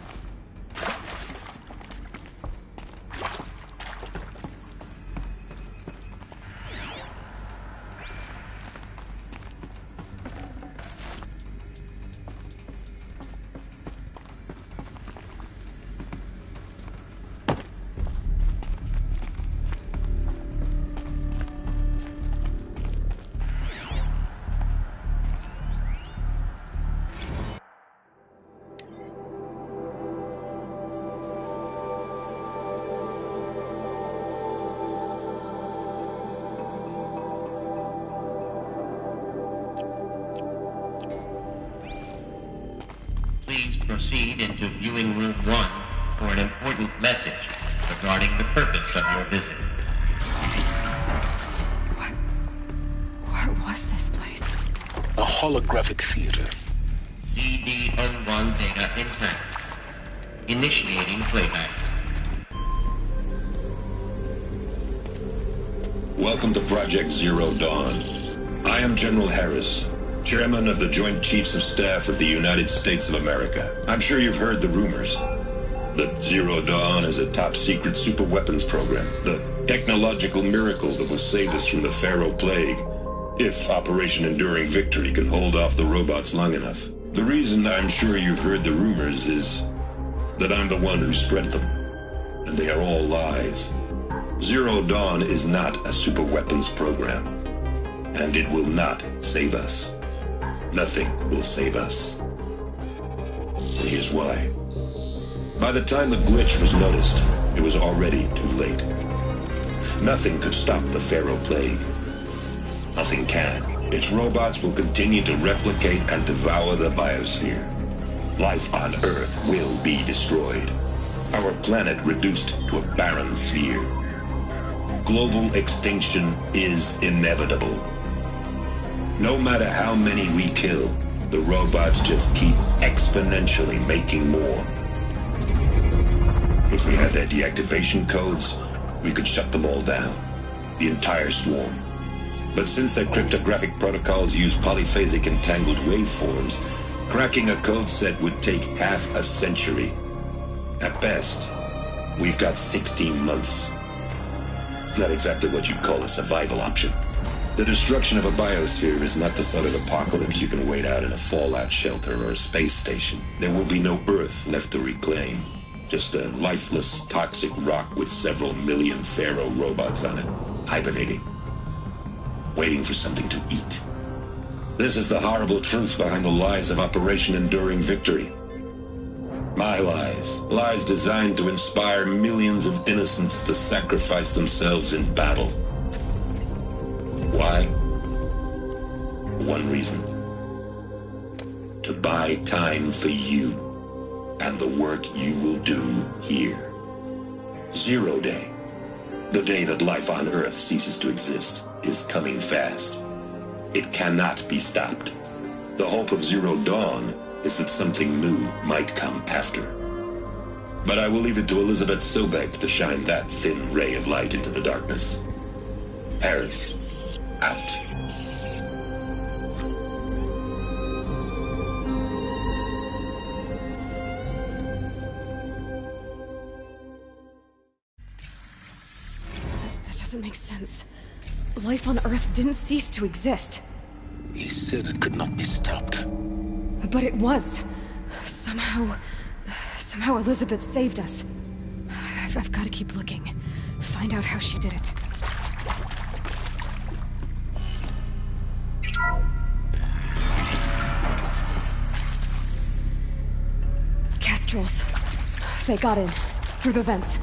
Please proceed into viewing room 1 for an important message regarding the purpose of your visit. What was this place? A holographic theater. CD01 data intact. Initiating playback. Welcome to Project Zero Dawn. I am General Harris, Chairman of the Joint Chiefs of Staff of the United States of America. I'm sure you've heard the rumors that Zero Dawn is a top-secret superweapons program, the technological miracle that will save us from the Pharaoh Plague, if Operation Enduring Victory can hold off the robots long enough. The reason I'm sure you've heard the rumors is that I'm the one who spread them, and they are all lies. Zero Dawn is not a superweapons program, and it will not save us. Nothing will save us. And here's why. By the time the glitch was noticed, it was already too late. Nothing could stop the Pharaoh Plague. Nothing can. Its robots will continue to replicate and devour the biosphere. Life on Earth will be destroyed. Our planet reduced to a barren sphere. Global extinction is inevitable. No matter how many we kill, the robots just keep exponentially making more. If we had their deactivation codes, we could shut them all down. The entire swarm. But since their cryptographic protocols use polyphasic entangled waveforms, cracking a code set would take half a century. At best, we've got 16 months. Not exactly what you'd call a survival option. The destruction of a biosphere is not the sort of apocalypse you can wait out in a fallout shelter or a space station. There will be no Earth left to reclaim. Just a lifeless, toxic rock with several million Pharaoh robots on it, hibernating. Waiting for something to eat. This is the horrible truth behind the lies of Operation Enduring Victory. My lies. Lies designed to inspire millions of innocents to sacrifice themselves in battle. Why? One reason. To buy time for you and the work you will do here. Zero Day. The day that life on Earth ceases to exist is coming fast. It cannot be stopped. The hope of Zero Dawn is that something new might come after. But I will leave it to Elizabeth Sobek to shine that thin ray of light into the darkness. Harris, out. That doesn't make sense. Life on Earth didn't cease to exist. He said it could not be stopped. But it was. Somehow Elizabeth saved us. I've got to keep looking. Find out how she did it. Kestrels. They got in. Through the vents.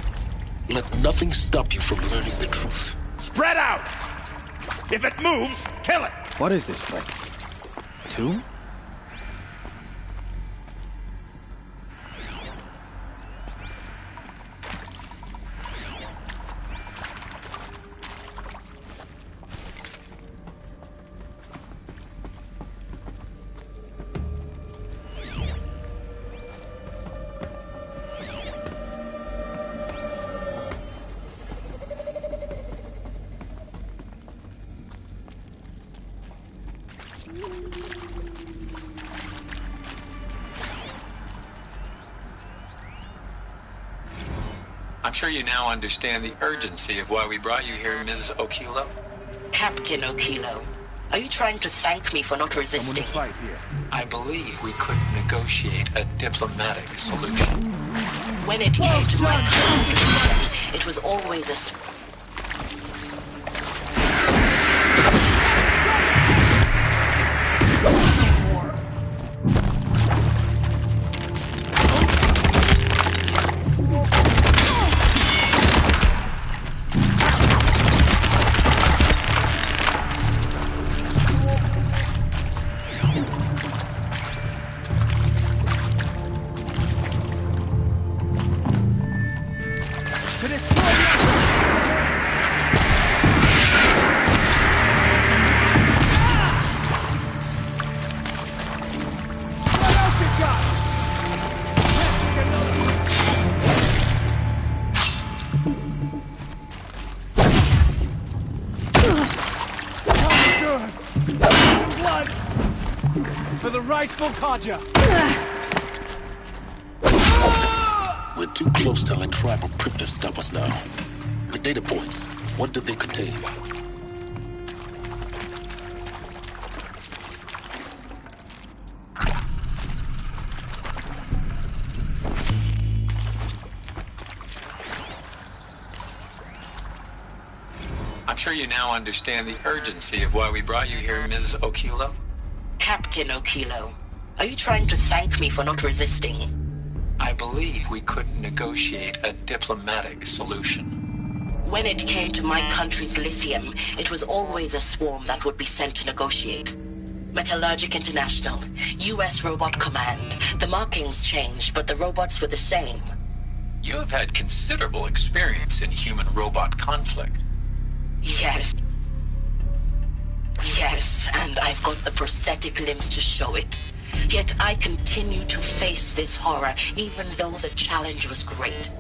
Let nothing stop you from learning the truth. Spread out! If it moves, kill it! What is this place? 2? I'm sure you now understand the urgency of why we brought you here, Ms. Okilo. Captain Okilo, are you trying to thank me for not resisting? I believe we could negotiate a diplomatic solution. When it came to my conflict, it was always a... To destroy the rightful Kaja! We're too close to that tribal crypt to stop us now. The data points, what do they contain? I'm sure you now understand the urgency of why we brought you here, Ms. Okilo. Captain Okilo, are you trying to thank me for not resisting? I believe we couldn't negotiate a diplomatic solution. When it came to my country's lithium, it was always a swarm that would be sent to negotiate. Metallurgic International, U.S. Robot Command. The markings changed, but the robots were the same. You have had considerable experience in human-robot conflict. Yes. Yes, and I've got the prosthetic limbs to show it. Yet I continue to face this horror, even though the challenge was great.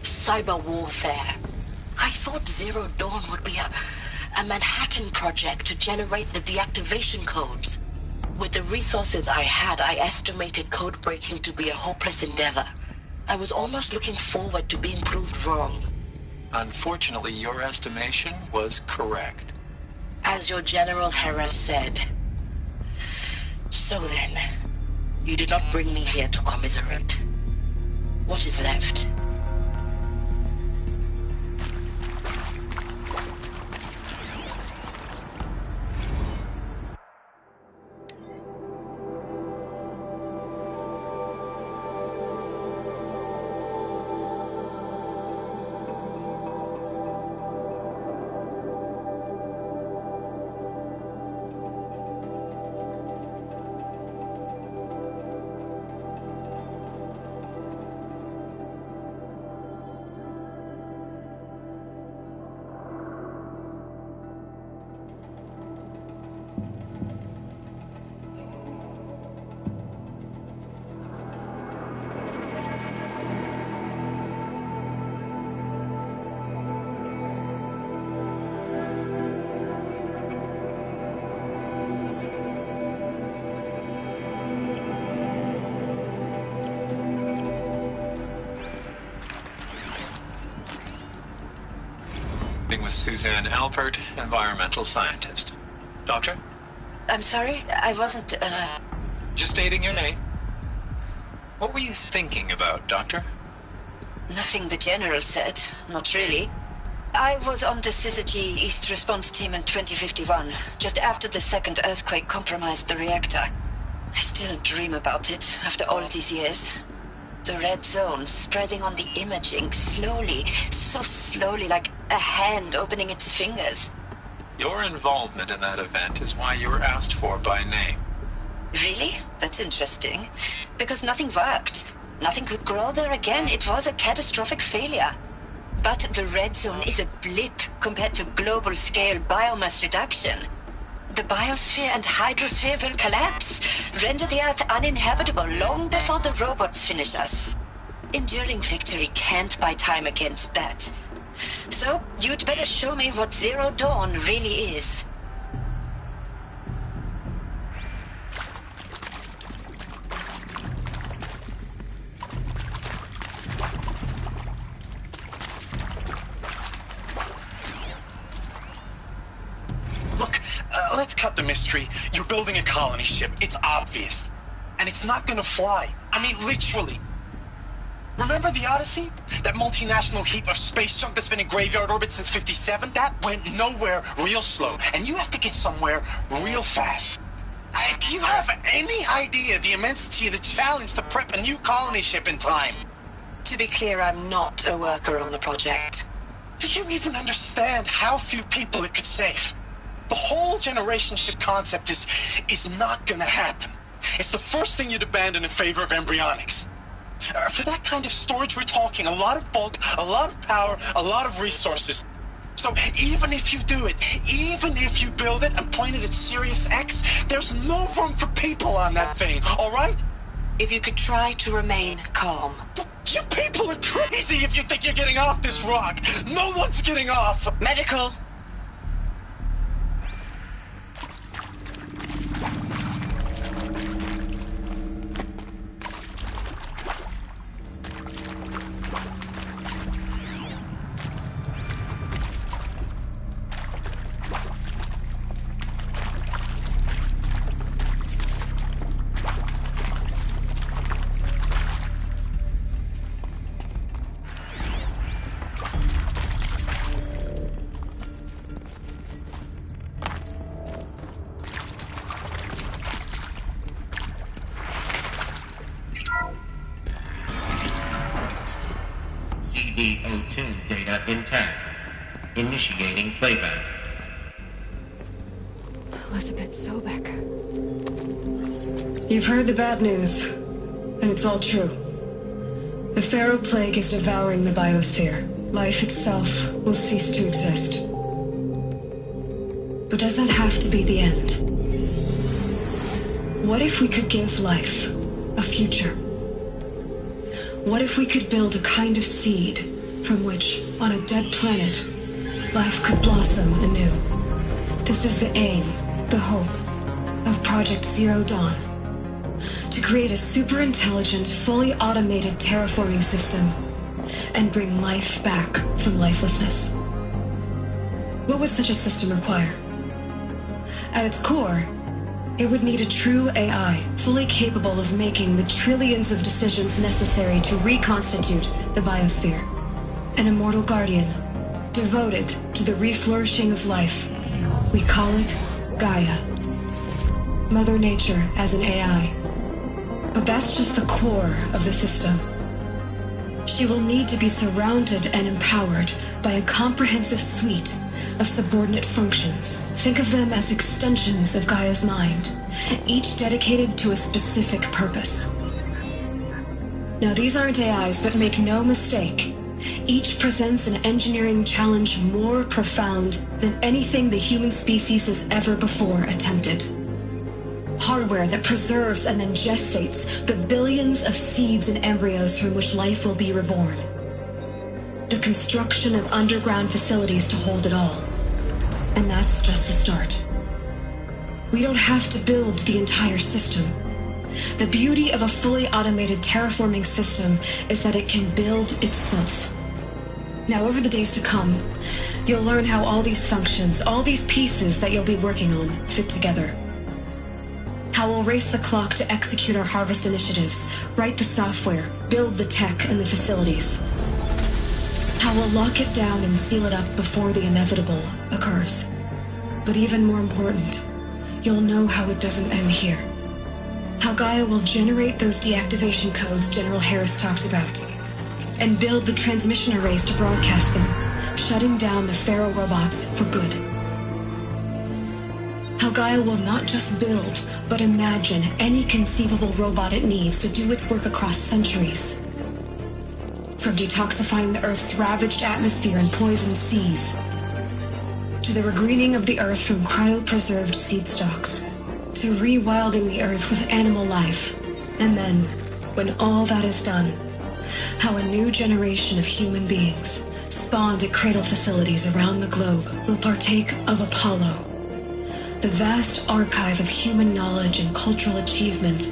Cyber warfare. I thought Zero Dawn would be a Manhattan project to generate the deactivation codes. With the resources I had, I estimated code breaking to be a hopeless endeavor. I was almost looking forward to being proved wrong. Unfortunately, your estimation was correct. As your General Hera said. So then, you did not bring me here to commiserate. What is left? With Suzanne Alpert, environmental scientist. Doctor? I'm sorry, I wasn't, Just stating your name. What were you thinking about, Doctor? Nothing the General said, not really. I was on the Syzygy East Response Team in 2051, just after the second earthquake compromised the reactor. I still dream about it, after all these years. The red zone spreading on the imaging, slowly, so slowly, like a hand opening its fingers. Your involvement in that event is why you were asked for by name. Really? That's interesting. Because nothing worked. Nothing could grow there again. It was a catastrophic failure. But the red zone is a blip compared to global-scale biomass reduction. The biosphere and hydrosphere will collapse, render the Earth uninhabitable long before the robots finish us. Enduring victory can't buy time against that. So, you'd better show me what Zero Dawn really is. Look, let's cut the mystery. You're building a colony ship. It's obvious. And it's not gonna fly. I mean, literally. Remember the Odyssey? That multinational heap of space junk that's been in graveyard orbit since 57? That went nowhere real slow. And you have to get somewhere real fast. Do you have any idea the immensity of the challenge to prep a new colony ship in time? To be clear, I'm not a worker on the project. Do you even understand how few people it could save? The whole generation ship concept is not gonna happen. It's the first thing you'd abandon in favor of embryonics. For that kind of storage, we're talking a lot of bulk, a lot of power, a lot of resources. So even if you do it, even if you build it and point it at Sirius X, there's no room for people on that thing, all right? If you could try to remain calm. You people are crazy if you think you're getting off this rock. No one's getting off. Medical. Initiating playback. Elizabeth Sobek. You've heard the bad news, and it's all true. The Pharaoh Plague is devouring the biosphere. Life itself will cease to exist. But does that have to be the end? What if we could give life a future? What if we could build a kind of seed from which, on a dead planet, life could blossom anew? This is the aim, the hope, of Project Zero Dawn. To create a super-intelligent, fully automated terraforming system and bring life back from lifelessness. What would such a system require? At its core, it would need a true AI, fully capable of making the trillions of decisions necessary to reconstitute the biosphere. An immortal guardian, devoted to the reflourishing of life. We call it Gaia. Mother Nature as an AI. But that's just the core of the system. She will need to be surrounded and empowered by a comprehensive suite of subordinate functions. Think of them as extensions of Gaia's mind, each dedicated to a specific purpose. Now, these aren't AIs, but make no mistake, each presents an engineering challenge more profound than anything the human species has ever before attempted. Hardware that preserves and then gestates the billions of seeds and embryos from which life will be reborn. The construction of underground facilities to hold it all. And that's just the start. We don't have to build the entire system. The beauty of a fully automated terraforming system is that it can build itself. Now, over the days to come, you'll learn how all these functions, all these pieces that you'll be working on, fit together. How we'll race the clock to execute our harvest initiatives, write the software, build the tech and the facilities. How we'll lock it down and seal it up before the inevitable occurs. But even more important, you'll know how it doesn't end here. How Gaia will generate those deactivation codes General Harris talked about, and build the transmission arrays to broadcast them, shutting down the Pharaoh robots for good. How Gaia will not just build, but imagine any conceivable robot it needs to do its work across centuries. From detoxifying the Earth's ravaged atmosphere and poisoned seas, to the regreening of the Earth from cryopreserved seed stalks, to rewilding the Earth with animal life. And then, when all that is done, how a new generation of human beings, spawned at cradle facilities around the globe, will partake of Apollo, the vast archive of human knowledge and cultural achievement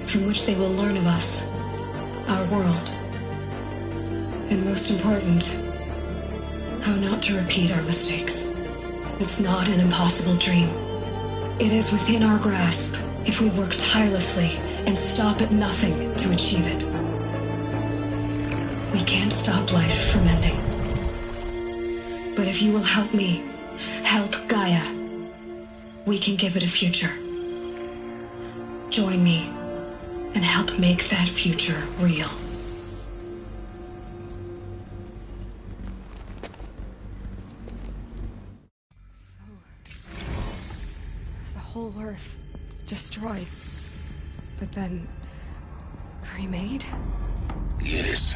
from which they will learn of us, our world. And most important, how not to repeat our mistakes. It's not an impossible dream. It is within our grasp if we work tirelessly and stop at nothing to achieve it. We can't stop life from ending. But if you will help me, help Gaia, we can give it a future. Join me and help make that future real. The whole Earth destroyed, but then remade? Yes.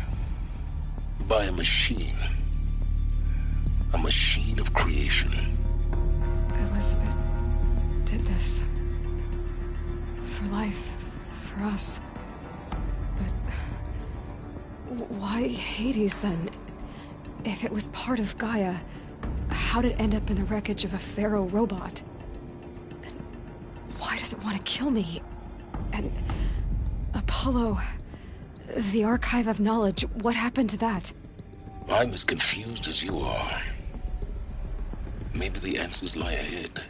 By a machine. A machine of creation. Elizabeth did this. For life. For us. But why Hades then? If it was part of Gaia, how did it end up in the wreckage of a Pharaoh robot? And why does it want to kill me? And Apollo, the Archive of Knowledge, what happened to that? I'm as confused as you are. Maybe the answers lie ahead.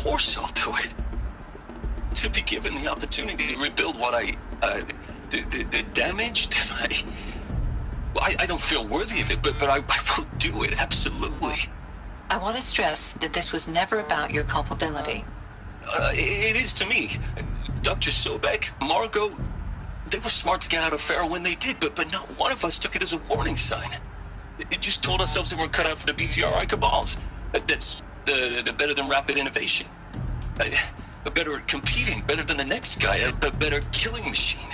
force I'll do it. To be given the opportunity to rebuild what the damage that I don't feel worthy of it, but I will do it, absolutely. I want to stress that this was never about your culpability. It is to me. Dr. Sobek, Margot, they were smart to get out of Pharaoh when they did, but not one of us took it as a warning sign. It just told ourselves that we're cut out for the BTRI cabals. That's the better than rapid innovation. Better at competing, better than the next guy, a better killing machine.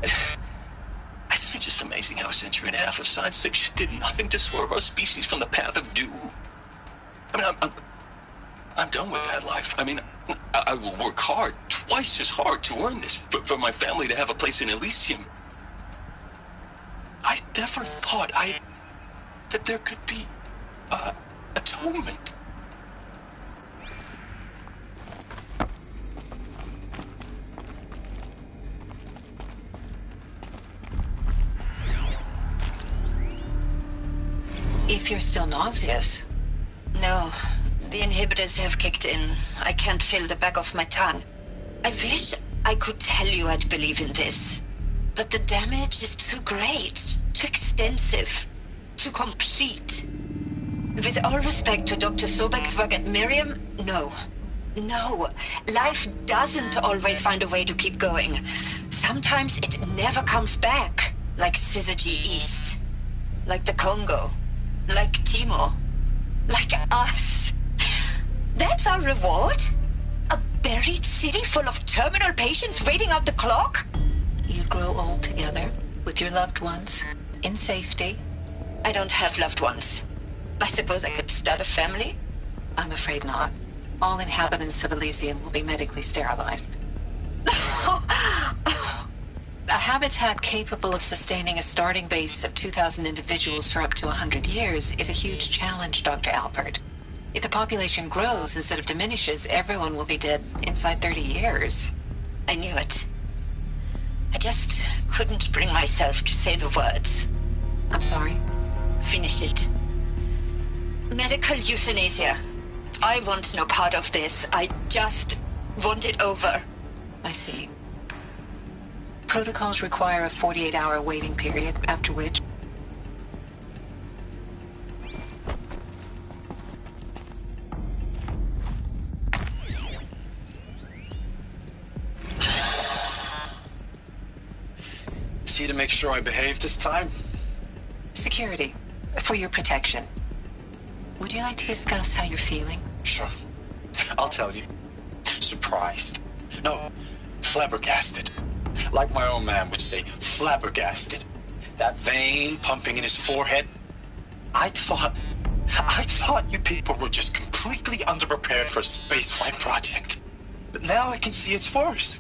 Isn't it just amazing how a century and a half of science fiction did nothing to swerve our species from the path of doom? I mean, I'm done with that life. I mean, I will work hard, twice as hard to earn this, for my family to have a place in Elysium. I never thought that there could be atonement. If you're still nauseous. No, the inhibitors have kicked in. I can't feel the back of my tongue. I wish I could tell you I'd believe in this. But the damage is too great, too extensive, too complete. With all respect to Dr. Sobek's work at Miriam, no. No, life doesn't always find a way to keep going. Sometimes it never comes back, like Syzygy East, like the Congo, like Timor, like us. That's our reward? A buried city full of terminal patients waiting out the clock? You grow old together, with your loved ones, in safety. I don't have loved ones. I suppose I could start a family? I'm afraid not. All inhabitants of Elysium will be medically sterilized. A habitat capable of sustaining a starting base of 2,000 individuals for up to 100 years is a huge challenge, Dr. Alpert. If the population grows instead of diminishes, everyone will be dead inside 30 years. I knew it. I just couldn't bring myself to say the words. I'm sorry. Finish it. Medical euthanasia. I want no part of this. I just want it over. I see. Protocols require a 48-hour waiting period, after which... See to make sure I behave this time? Security. For your protection. Would you like to discuss how you're feeling? Sure. I'll tell you. Surprised. No, flabbergasted. Like my own man would say, flabbergasted. That vein pumping in his forehead. I thought you people were just completely underprepared for a spaceflight project. But now I can see it's worse.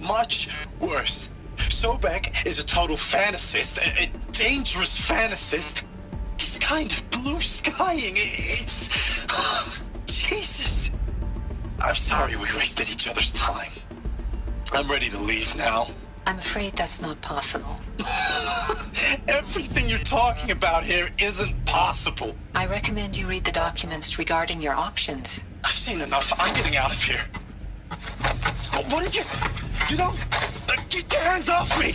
Much worse. Sobek is a total fantasist, a dangerous fantasist. He's kind of blue skying. It's... Jesus. I'm sorry we wasted each other's time. I'm ready to leave now. I'm afraid that's not possible. Everything you're talking about here isn't possible. I recommend you read the documents regarding your options. I've seen enough. I'm getting out of here. What are you... You don't... Get your hands off me!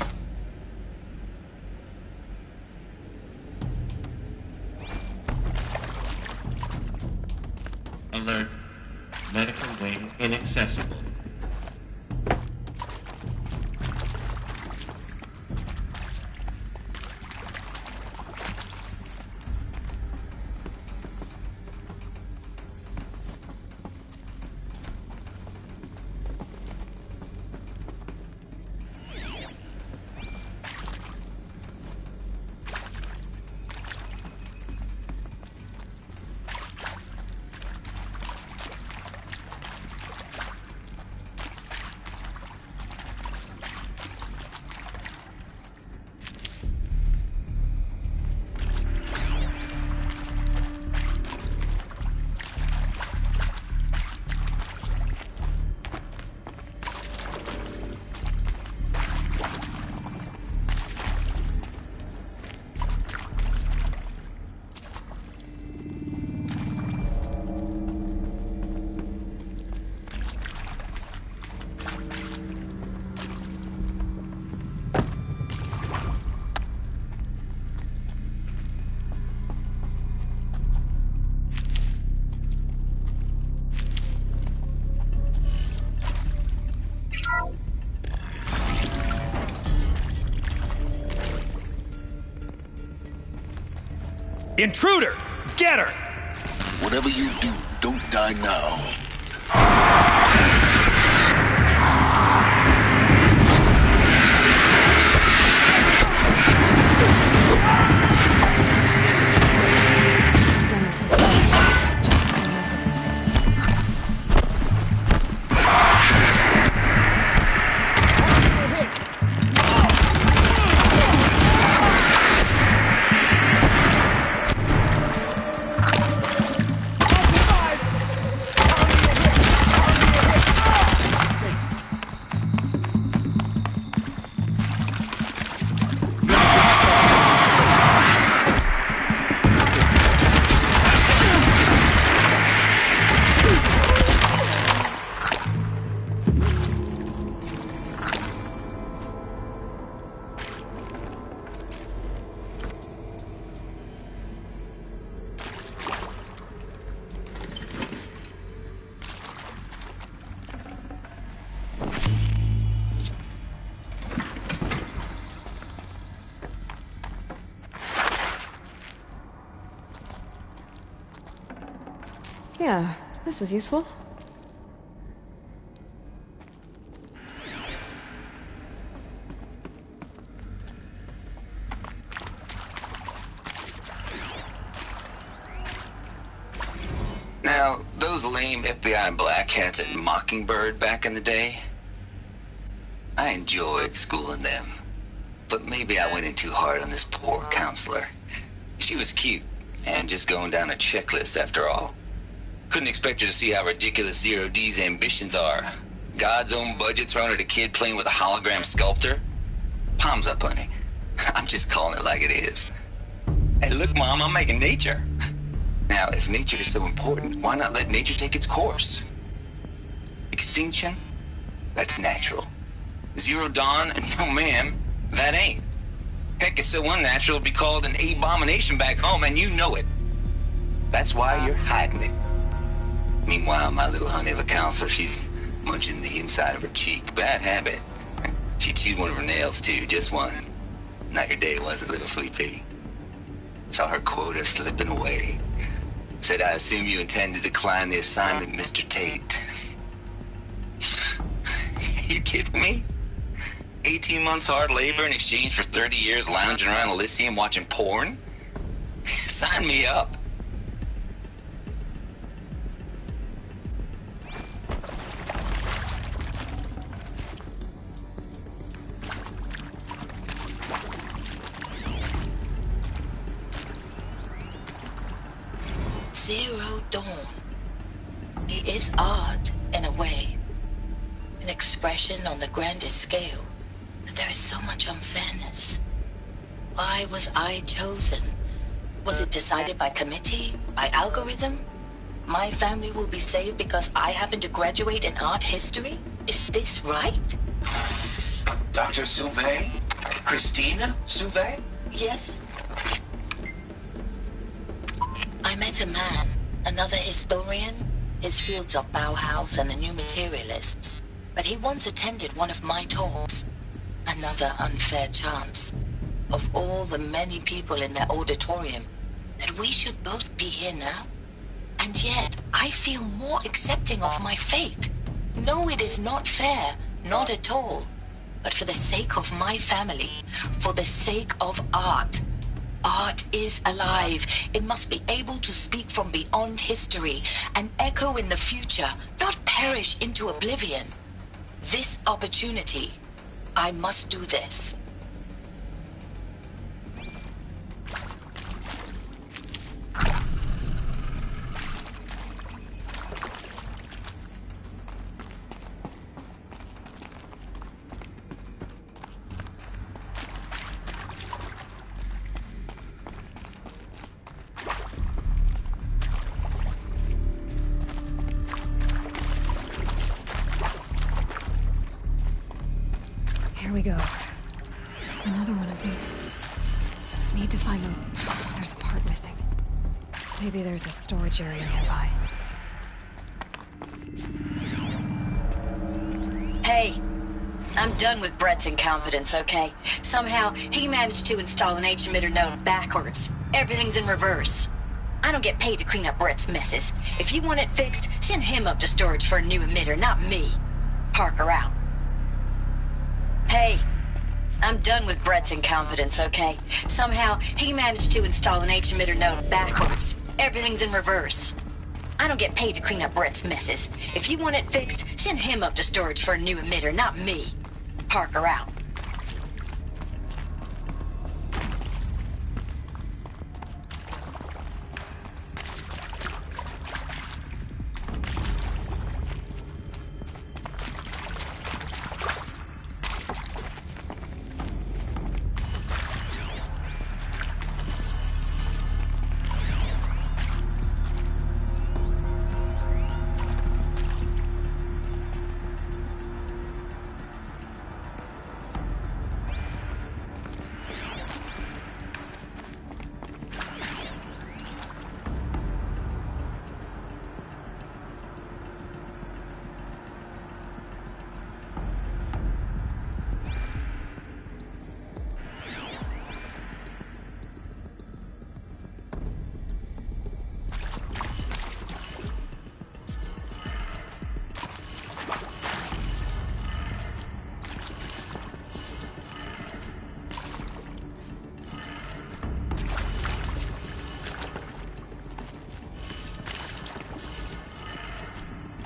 Alert. Medical wing inaccessible. Intruder! Get her! Whatever you do, don't die now. Yeah, this is useful. Now, those lame FBI black hats at Mockingbird back in the day, I enjoyed schooling them. But maybe I went in too hard on this poor counselor. She was cute, and just going down a checklist after all. Couldn't expect her to see how ridiculous Zero D's ambitions are. God's own budget thrown at a kid playing with a hologram sculptor? Palms up, honey. I'm just calling it like it is. Hey, look, Mom, I'm making nature. Now, if nature is so important, why not let nature take its course? Extinction? That's natural. Zero Dawn? No, ma'am, that ain't. Heck, it's so unnatural to be called an abomination back home, and you know it. That's why you're hiding it. Meanwhile, my little honey of a counselor, she's munching the inside of her cheek. Bad habit. She chewed one of her nails, too, just one. Not your day, was it, little sweet pea? Saw her quota slipping away. Said, I assume you intend to decline the assignment, Mr. Tate. You kidding me? 18 months hard labor in exchange for 30 years lounging around Elysium watching porn? Sign me up. Zero Dawn. He is art, in a way. An expression on the grandest scale. But there is so much unfairness. Why was I chosen? Was it decided by committee? By algorithm? My family will be saved because I happen to graduate in art history? Is this right? Dr. Sauvé? Christina Sauvé? Yes. I met a man, another historian. His fields are Bauhaus and the New Materialists. But he once attended one of my talks. Another unfair chance. Of all the many people in that auditorium, that we should both be here now. And yet, I feel more accepting of my fate. No, it is not fair. Not at all. But for the sake of my family, for the sake of art. Art is alive. It must be able to speak from beyond history and echo in the future, not perish into oblivion. This opportunity, I must do this. Here we go. Another one of these. Need to find them. There's a part missing. Maybe there's a storage area nearby. Hey, I'm done with Brett's incompetence, okay? Somehow, he managed to install an H emitter node backwards. Everything's in reverse. I don't get paid to clean up Brett's messes. If you want it fixed, send him up to storage for a new emitter, not me. Parker out. Hey, I'm done with Brett's incompetence, okay? Somehow, he managed to install an H-emitter node backwards. Everything's in reverse. I don't get paid to clean up Brett's messes. If you want it fixed, send him up to storage for a new emitter, not me. Parker out.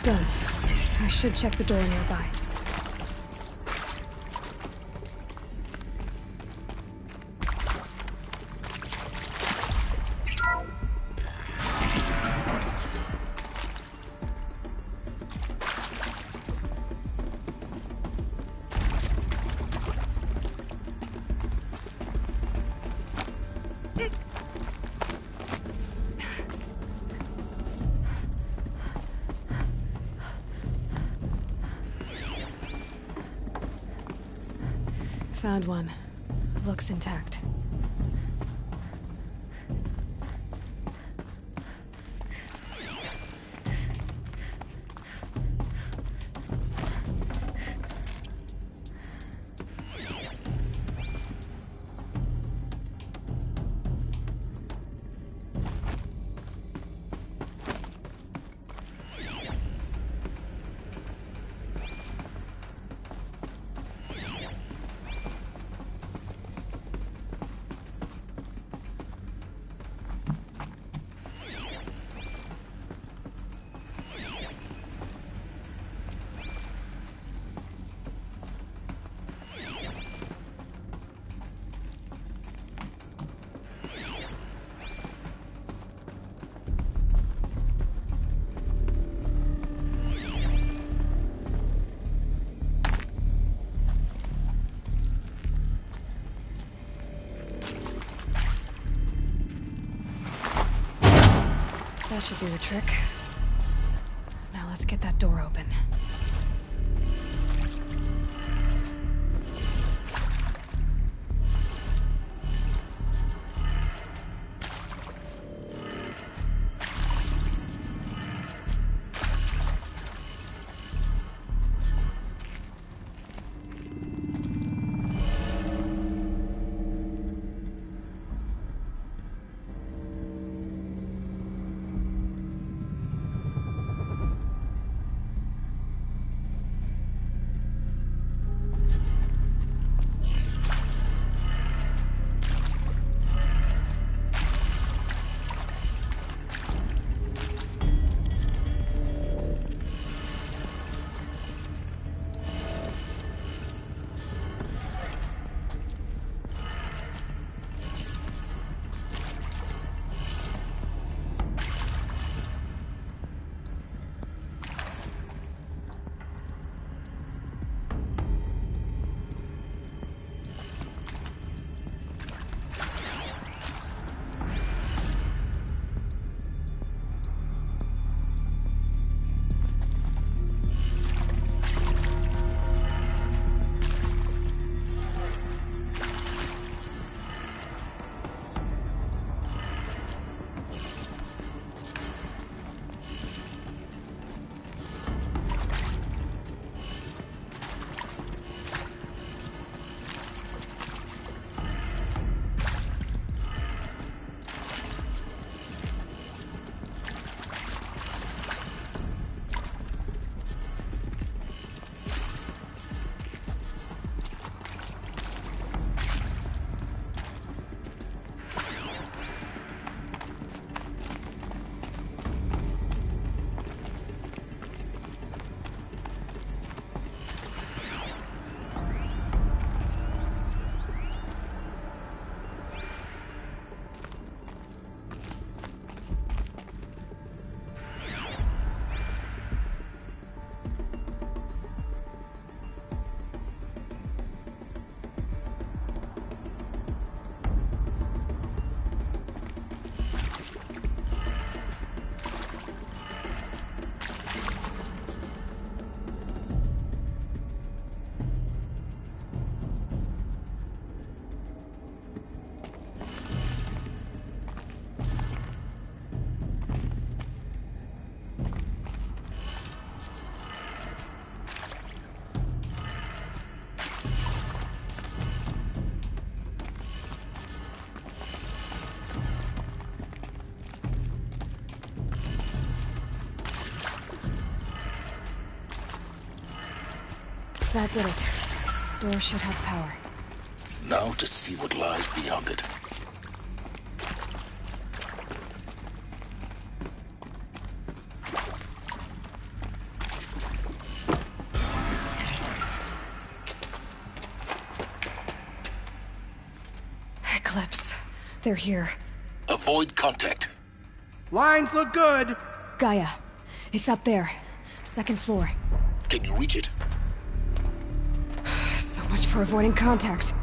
Done. I should check the door nearby. Found one. Looks intact. That should do the trick. Now let's get that door open. guess that did it. Door should have power. Now to see what lies beyond it. Eclipse. They're here. Avoid contact. Lines look good. Gaia. It's up there. Second floor. Can you reach it? So much for avoiding contact.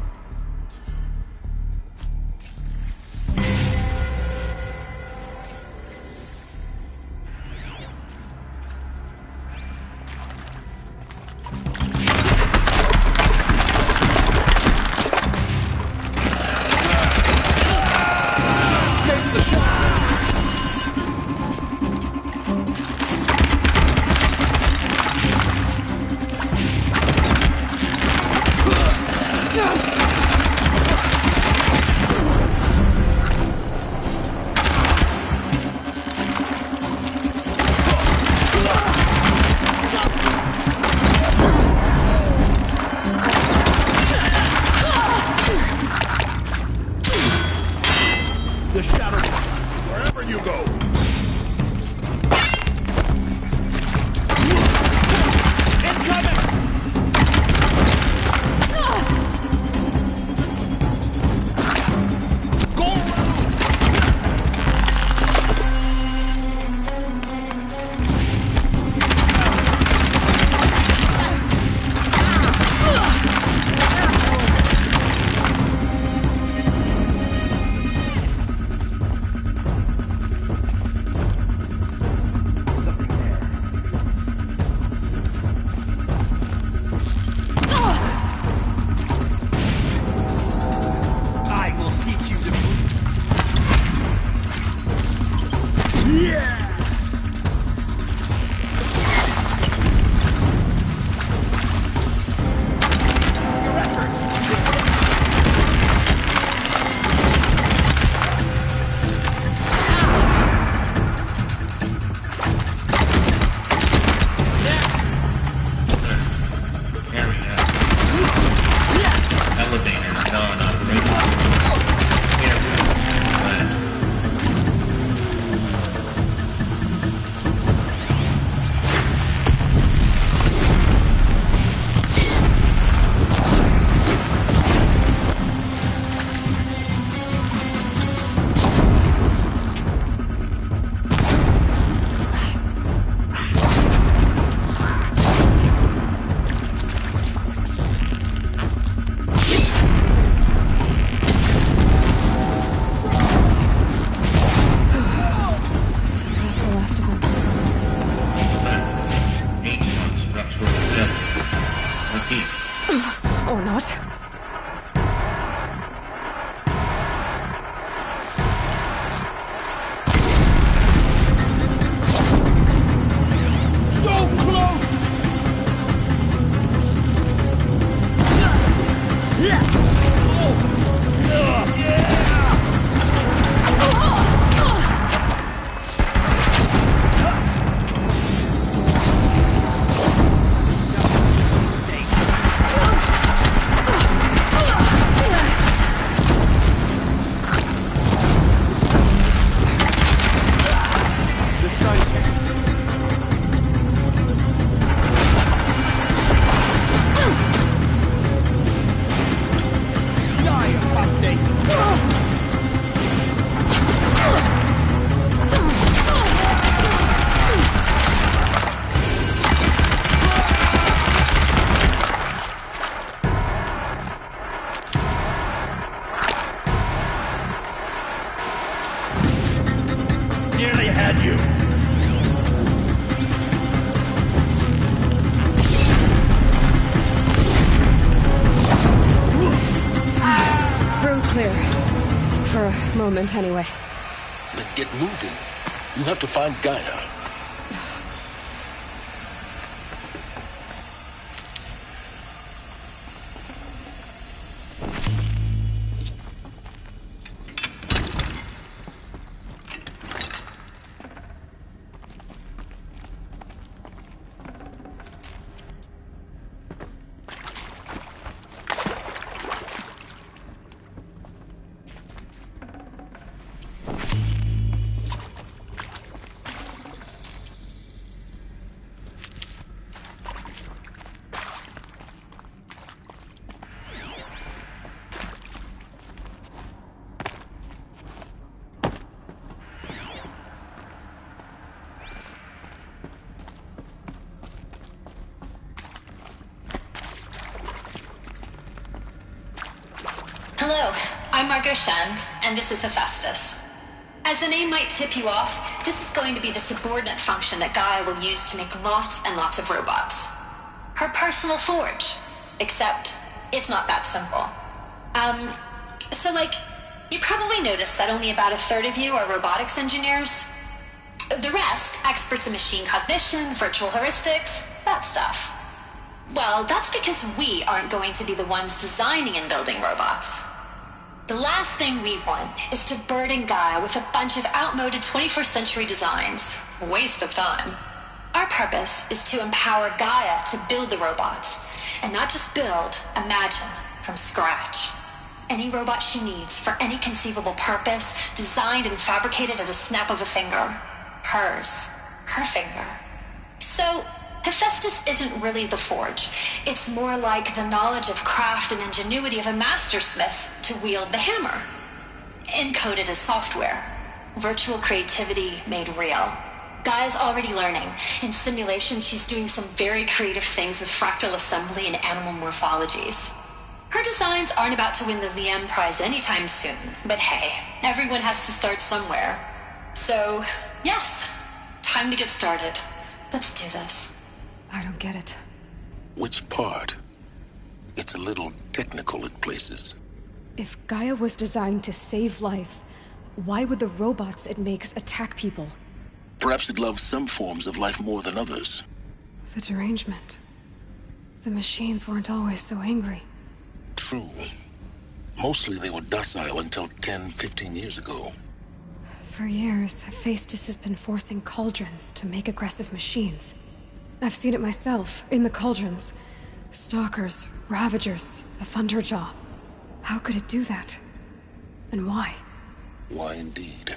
The shadow, wherever you go. Or not. So close! Nearly had you. Room's clear. For a moment, anyway. Then get moving. You have to find Gaia. Hello, I'm Margot Shen, and this is Hephaestus. As the name might tip you off, this is going to be the subordinate function that Gaia will use to make lots and lots of robots. Her personal forge. Except, it's not that simple. So you probably noticed that only about a third of you are robotics engineers. The rest, experts in machine cognition, virtual heuristics, that stuff. Well, that's because we aren't going to be the ones designing and building robots. The last thing we want is to burden Gaia with a bunch of outmoded 21st century designs. Waste of time. Our purpose is to empower Gaia to build the robots, and not just build, imagine, from scratch. Any robot she needs for any conceivable purpose, designed and fabricated at a snap of a finger. Hers. Her finger. So, Hephaestus isn't really the forge. It's more like the knowledge of craft and ingenuity of a mastersmith to wield the hammer. Encoded as software. Virtual creativity made real. Gaia's already learning. In simulation, she's doing some very creative things with fractal assembly and animal morphologies. Her designs aren't about to win the Liam Prize anytime soon, but hey, everyone has to start somewhere. So, yes, time to get started. Let's do this. I don't get it. Which part? It's a little technical in places. If Gaia was designed to save life, why would the robots it makes attack people? Perhaps it loves some forms of life more than others. The derangement. The machines weren't always so angry. True. Mostly they were docile until 10, 15 years ago. For years, Hephaestus has been forcing cauldrons to make aggressive machines. I've seen it myself, in the cauldrons. Stalkers, Ravagers, the Thunderjaw. How could it do that? And why? Why indeed?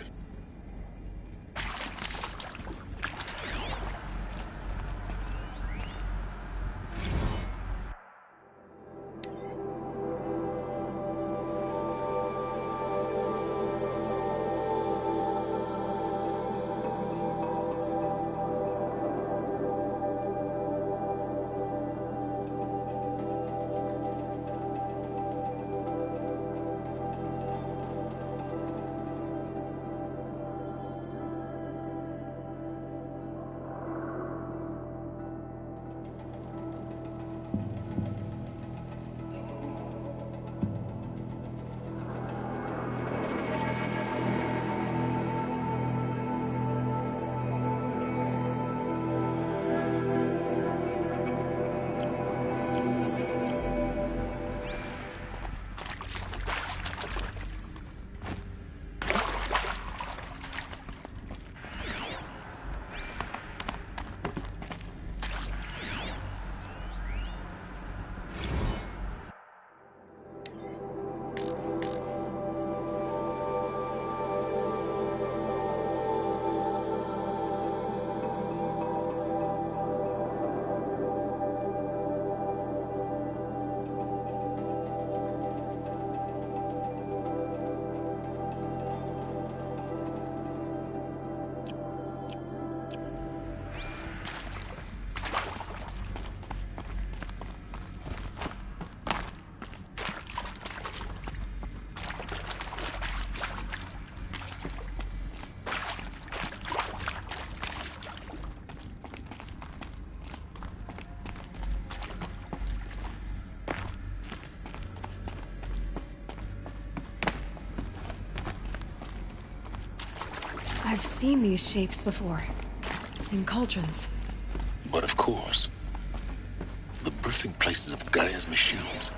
I've seen these shapes before. In cauldrons. But of course, the birthing places of Gaia's machines.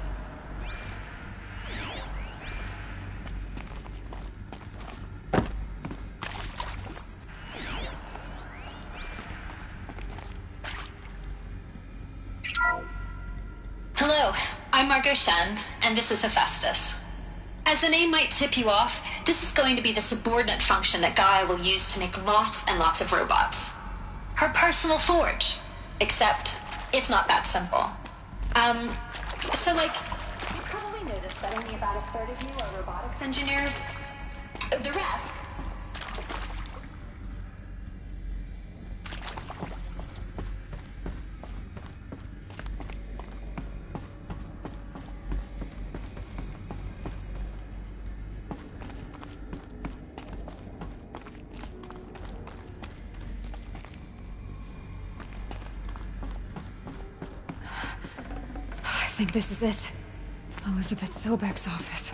Hello, I'm Margot Shen, and this is Hephaestus. As the name might tip you off, this is going to be the subordinate function that Gaia will use to make lots and lots of robots. Her personal forge. Except, it's not that simple. You probably noticed that only about a third of you are robotics engineers. The rest... think this is it. Elizabeth Sobek's office.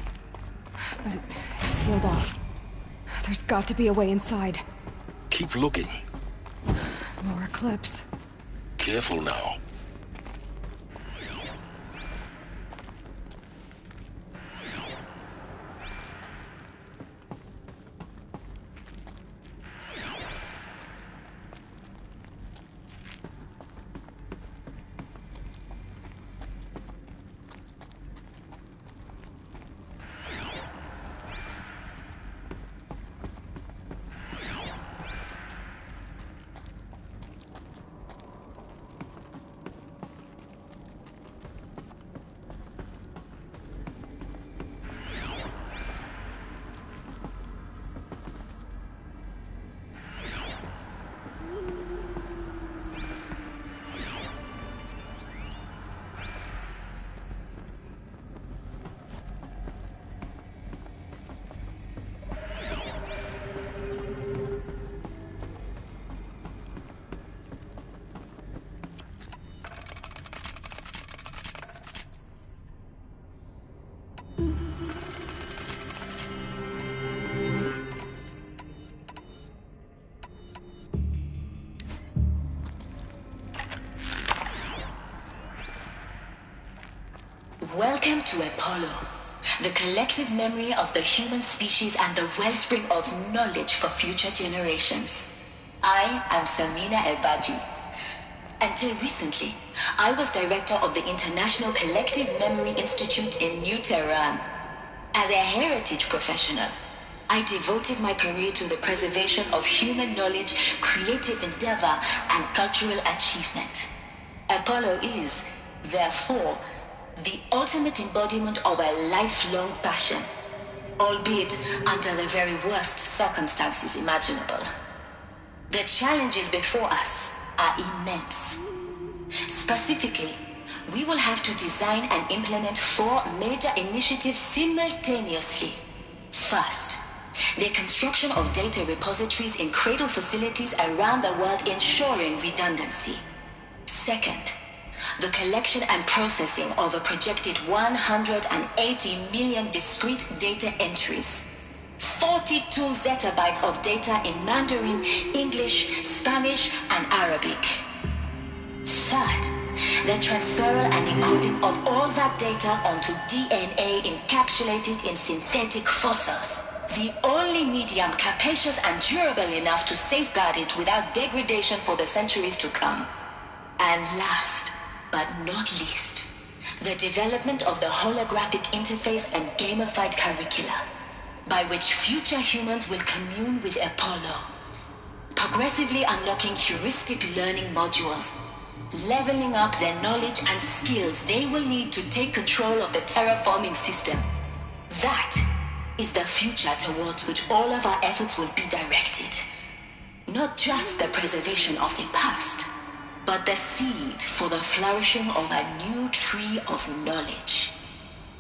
But it's sealed off. There's got to be a way inside. Keep looking. More Eclipse. Careful now. Welcome to Apollo, the collective memory of the human species and the wellspring of knowledge for future generations. I am Samina Ebaji. Until recently, I was director of the International Collective Memory Institute in New Tehran. As a heritage professional, I devoted my career to the preservation of human knowledge, creative endeavor, and cultural achievement. Apollo is, therefore, the ultimate embodiment of a lifelong passion, albeit under the very worst circumstances imaginable. The challenges before us are immense. Specifically, we will have to design and implement 4 major initiatives simultaneously. First, the construction of data repositories in cradle facilities around the world, ensuring redundancy. Second, the collection and processing of a projected 180 million discrete data entries, 42 zettabytes of data in Mandarin, English, Spanish, and Arabic. Third, the transferal and encoding of all that data onto DNA encapsulated in synthetic fossils, the only medium capacious and durable enough to safeguard it without degradation for the centuries to come. And last, but not least, the development of the holographic interface and gamified curricula, by which future humans will commune with Apollo, progressively unlocking heuristic learning modules, leveling up their knowledge and skills they will need to take control of the terraforming system. That is the future towards which all of our efforts will be directed. Not just the preservation of the past, but the seed for the flourishing of a new tree of knowledge.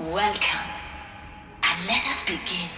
Welcome, and let us begin.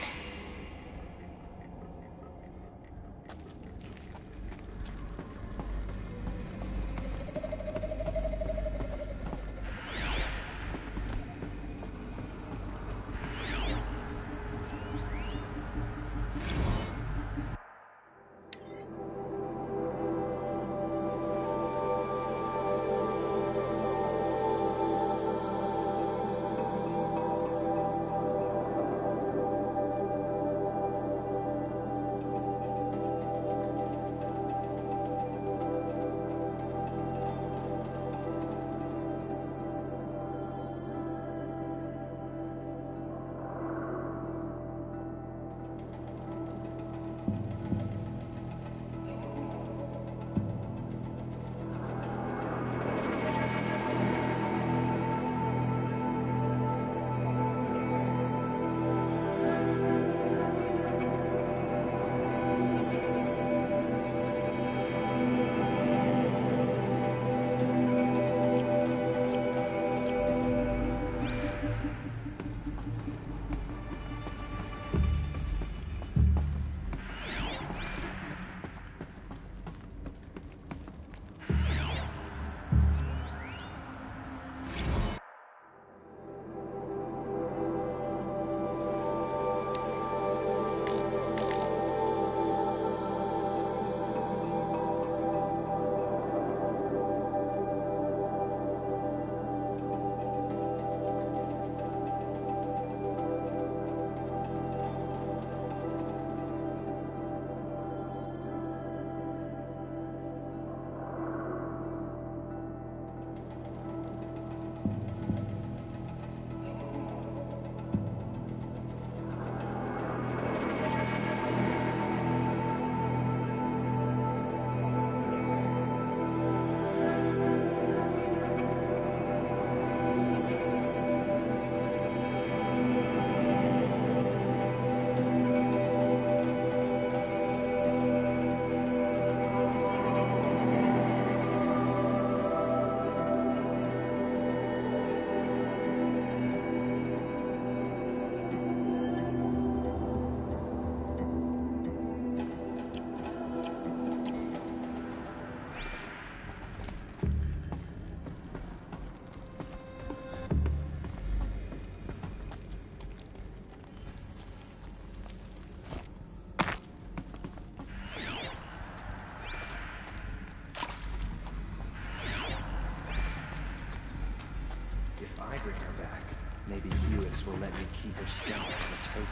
maybe Helix will let me keep her scalp as a token.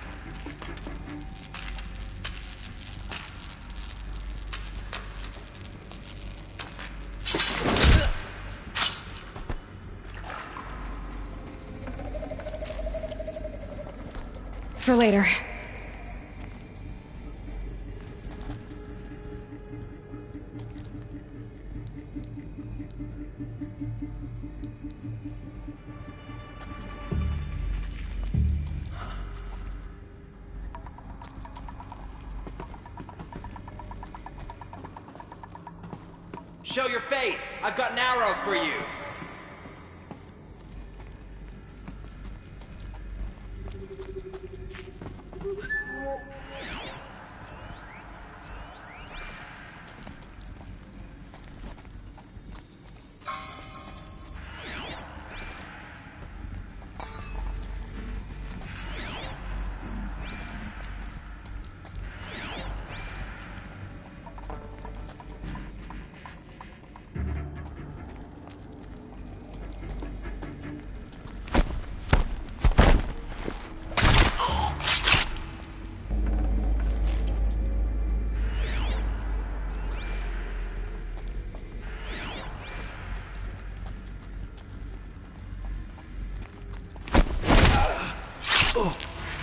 For later. Show your face! I've got an arrow for you!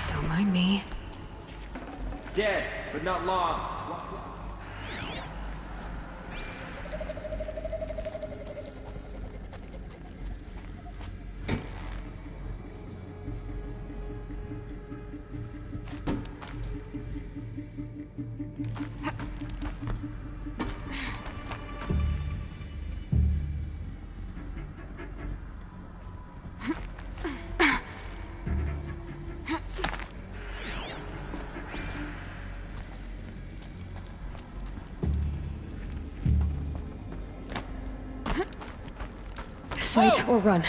Don't mind me. Dead, but not long. Fight or run.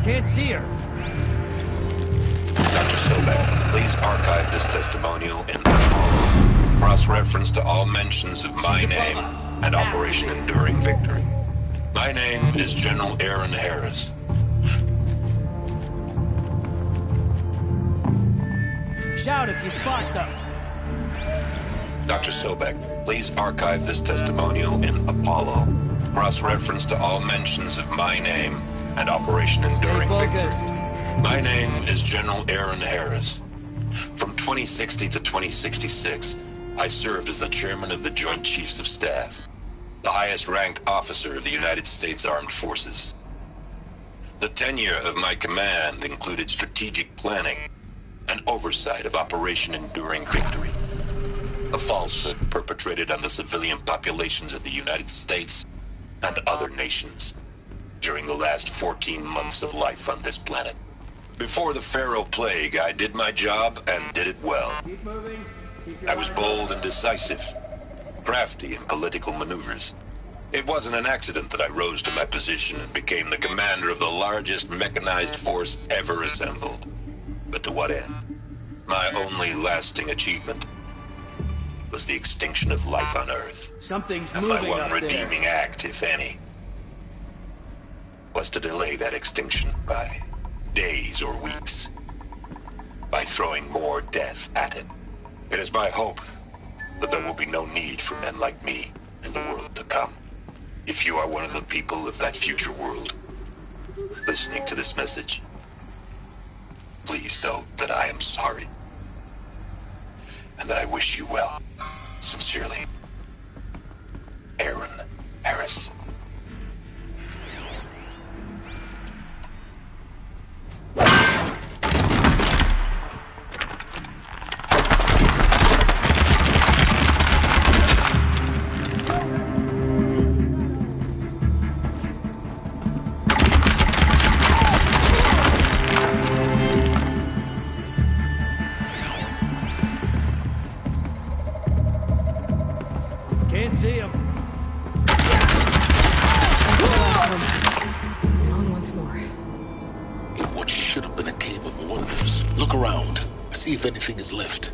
Can't see her. Dr. Sobek, please archive this testimonial in cross-reference to all mentions of my name and Operation Enduring Victory. My name is General Aaron Harris. Shout if you spot them. Dr. Sobek, please archive this testimonial in Apollo. Cross-reference to all mentions of my name and Operation Enduring Victory. My name is General Aaron Harris. From 2060 to 2066, I served as the chairman of the Joint Chiefs of Staff, the highest-ranked officer of the United States Armed Forces. The tenure of my command included strategic planning and oversight of Operation Enduring Victory, a falsehood perpetrated on the civilian populations of the United States and other nations during the last 14 months of life on this planet. Before the Pharaoh Plague, I did my job and did it well. I was bold and decisive, crafty in political maneuvers. It wasn't an accident that I rose to my position and became the commander of the largest mechanized force ever assembled. But to what end? My only lasting achievement was the extinction of life on Earth. Something's And moving my one up there. redeeming act, if any, was to delay that extinction by days or weeks, by throwing more death at it. It is my hope that there will be no need for men like me in the world to come. If you are one of the people of that future world listening to this message, please know that I am sorry and that I wish you well. Sincerely, Aaron Harris. Can't see him. Long once more. In what should have been a cave of wonders. Look around. See if anything is left.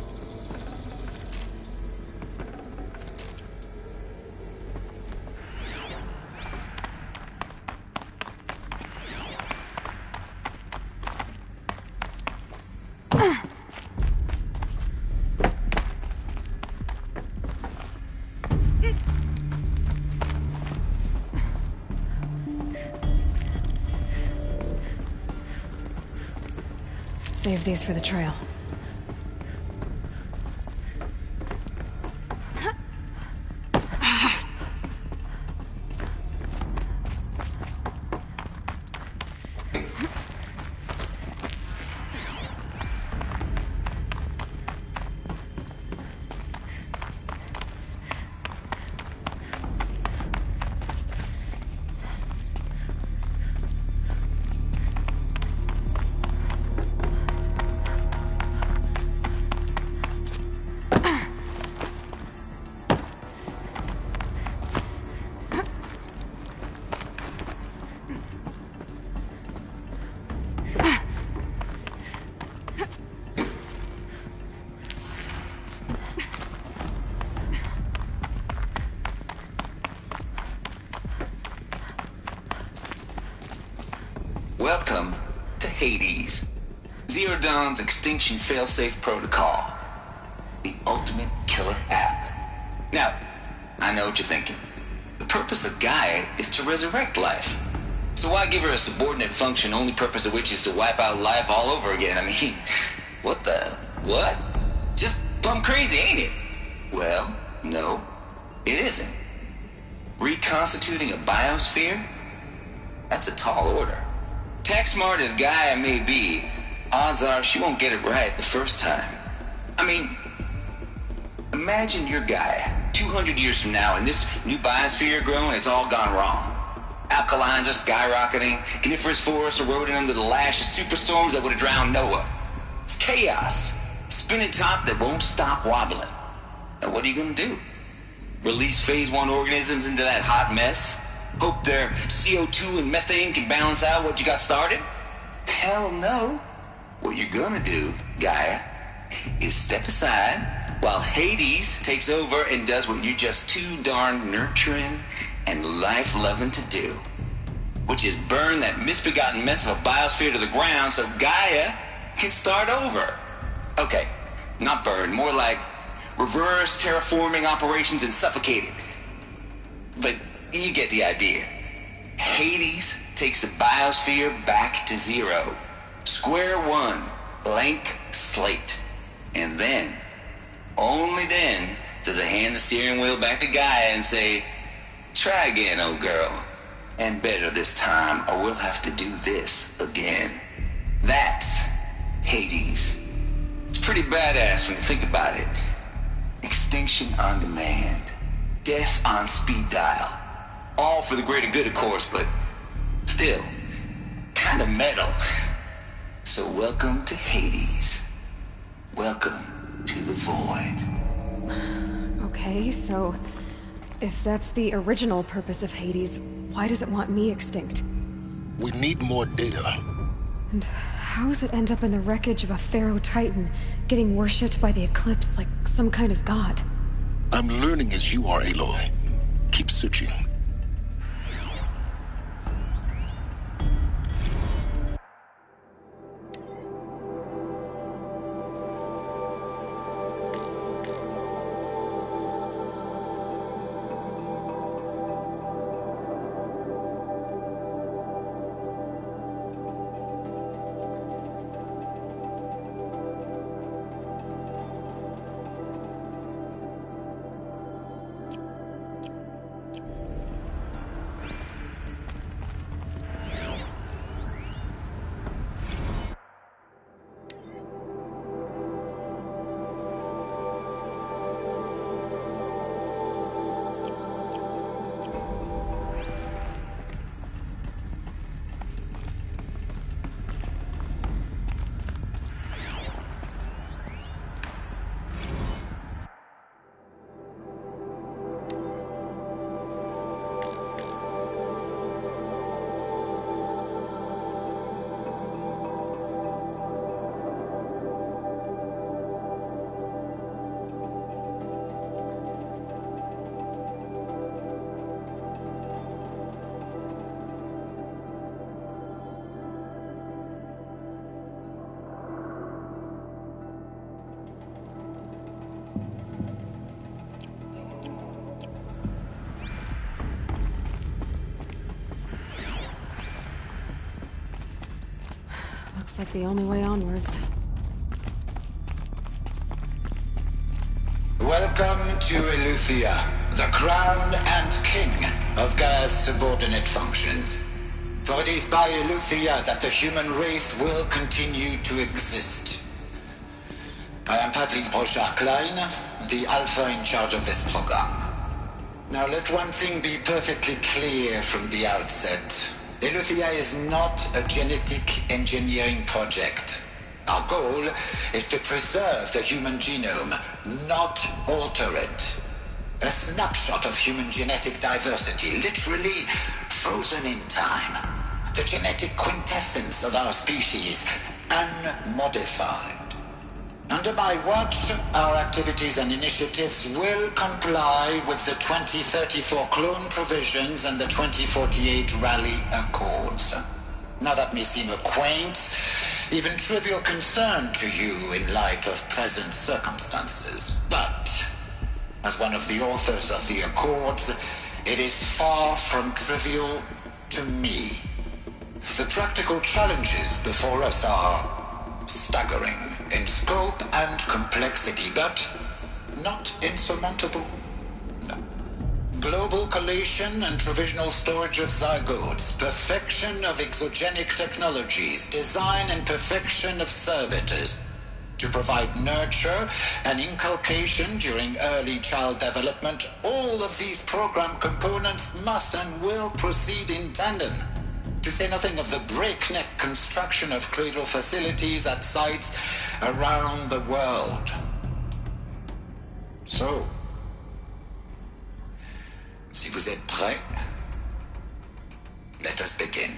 Save these for the trail. Welcome to Hades, Zero Dawn's extinction failsafe protocol, the ultimate killer app. Now, I know what you're thinking. The purpose of Gaia is to resurrect life. So why give her a subordinate function, only purpose of which is to wipe out life all over again? I mean, what? Just plumb crazy, ain't it? Well, no, it isn't. Reconstituting a biosphere? That's a tall order. Tech smart as Gaia may be, odds are she won't get it right the first time. I mean, imagine you're Gaia, 200 years from now, and this new biosphere you're growing, it's all gone wrong. Alkalines are skyrocketing, coniferous forests eroding under the lash of superstorms that would have drowned Noah. It's chaos, spinning top that won't stop wobbling. Now what are you gonna do? Release phase 1 organisms into that hot mess? Hope their CO2 and methane can balance out what you got started? Hell no. What you're gonna do, Gaia, is step aside while Hades takes over and does what you're just too darn nurturing and life-loving to do, which is burn that misbegotten mess of a biosphere to the ground so Gaia can start over. Okay, not burn, more like reverse terraforming operations and suffocate it. But you get the idea. Hades takes the biosphere back to zero. Square one, blank slate. And then, only then, does it hand the steering wheel back to Gaia and say, try again, old girl. And better this time, or we'll have to do this again. That's Hades. It's pretty badass when you think about it. Extinction on demand. Death on speed dial. All for the greater good, of course, but still, kind of metal. So welcome to Hades. Welcome to the void. Okay, so if that's the original purpose of Hades, why does it want me extinct? We need more data. And how does it end up in the wreckage of a Pharaoh Titan, getting worshipped by the Eclipse like some kind of god? I'm learning as you are, Aloy. Keep searching. Looks like the only way onwards. Welcome to Eleuthia, the crown and king of Gaia's subordinate functions. For it is by Eleuthia that the human race will continue to exist. I am Patrick Brochard-Klein, the Alpha in charge of this program. Now let one thing be perfectly clear from the outset. Eleuthia is not a genetic engineering project. Our goal is to preserve the human genome, not alter it. A snapshot of human genetic diversity, literally frozen in time. The genetic quintessence of our species, unmodified. Under my watch, our activities and initiatives will comply with the 2034 clone provisions and the 2048 Rally Accords. Now that may seem a quaint, even trivial concern to you in light of present circumstances, but as one of the authors of the Accords, it is far from trivial to me. The practical challenges before us are staggering in scope and complexity, but not insurmountable. No. Global collation and provisional storage of zygotes, perfection of exogenic technologies, design and perfection of servitors to provide nurture and inculcation during early child development. All of these program components must and will proceed in tandem. To say nothing of the breakneck construction of cradle facilities at sites around the world. So, si vous êtes prêts, let us begin.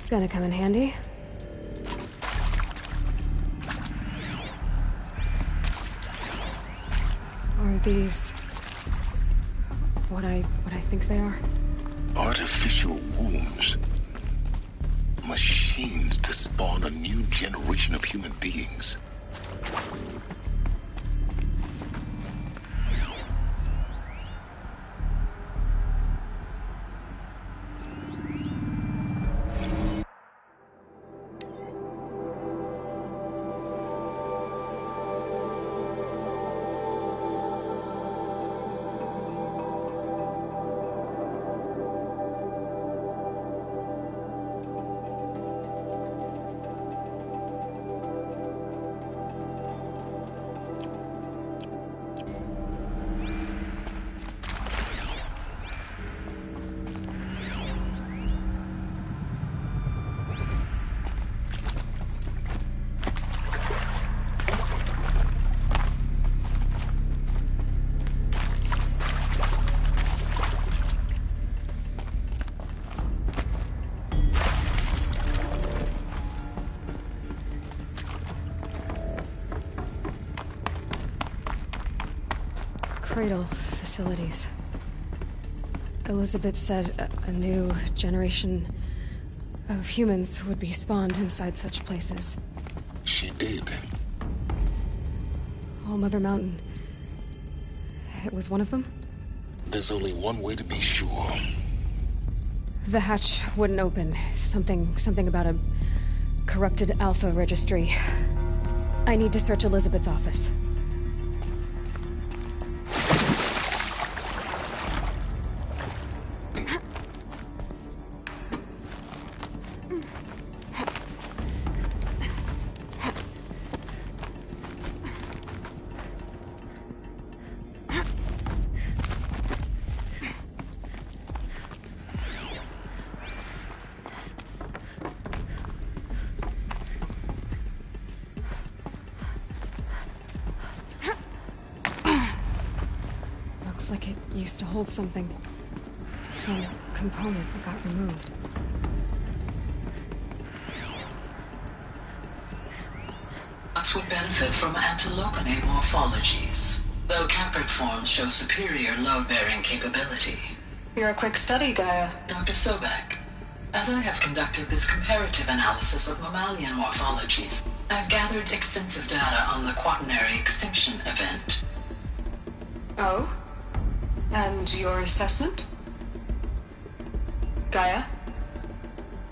Gonna come in handy. Are these what I think they are? Artificial wombs. Machines to spawn a new generation of human beings. Cradle facilities. Elizabeth said a new generation of humans would be spawned inside such places. She did. All Mother Mountain. It was one of them? there's only one way to be sure. The hatch wouldn't open. Something about a corrupted Alpha registry. I need to search Elizabeth's office. Looks like it used to hold something. Some component that got removed. Bots would benefit from antilopenate morphologies, though caprid forms show superior load-bearing capability. You're a quick study, Gaia. Dr. Sobek, as I have conducted this comparative analysis of mammalian morphologies, I've gathered extensive data on the quaternary extinction event. Oh? And your assessment? Gaia?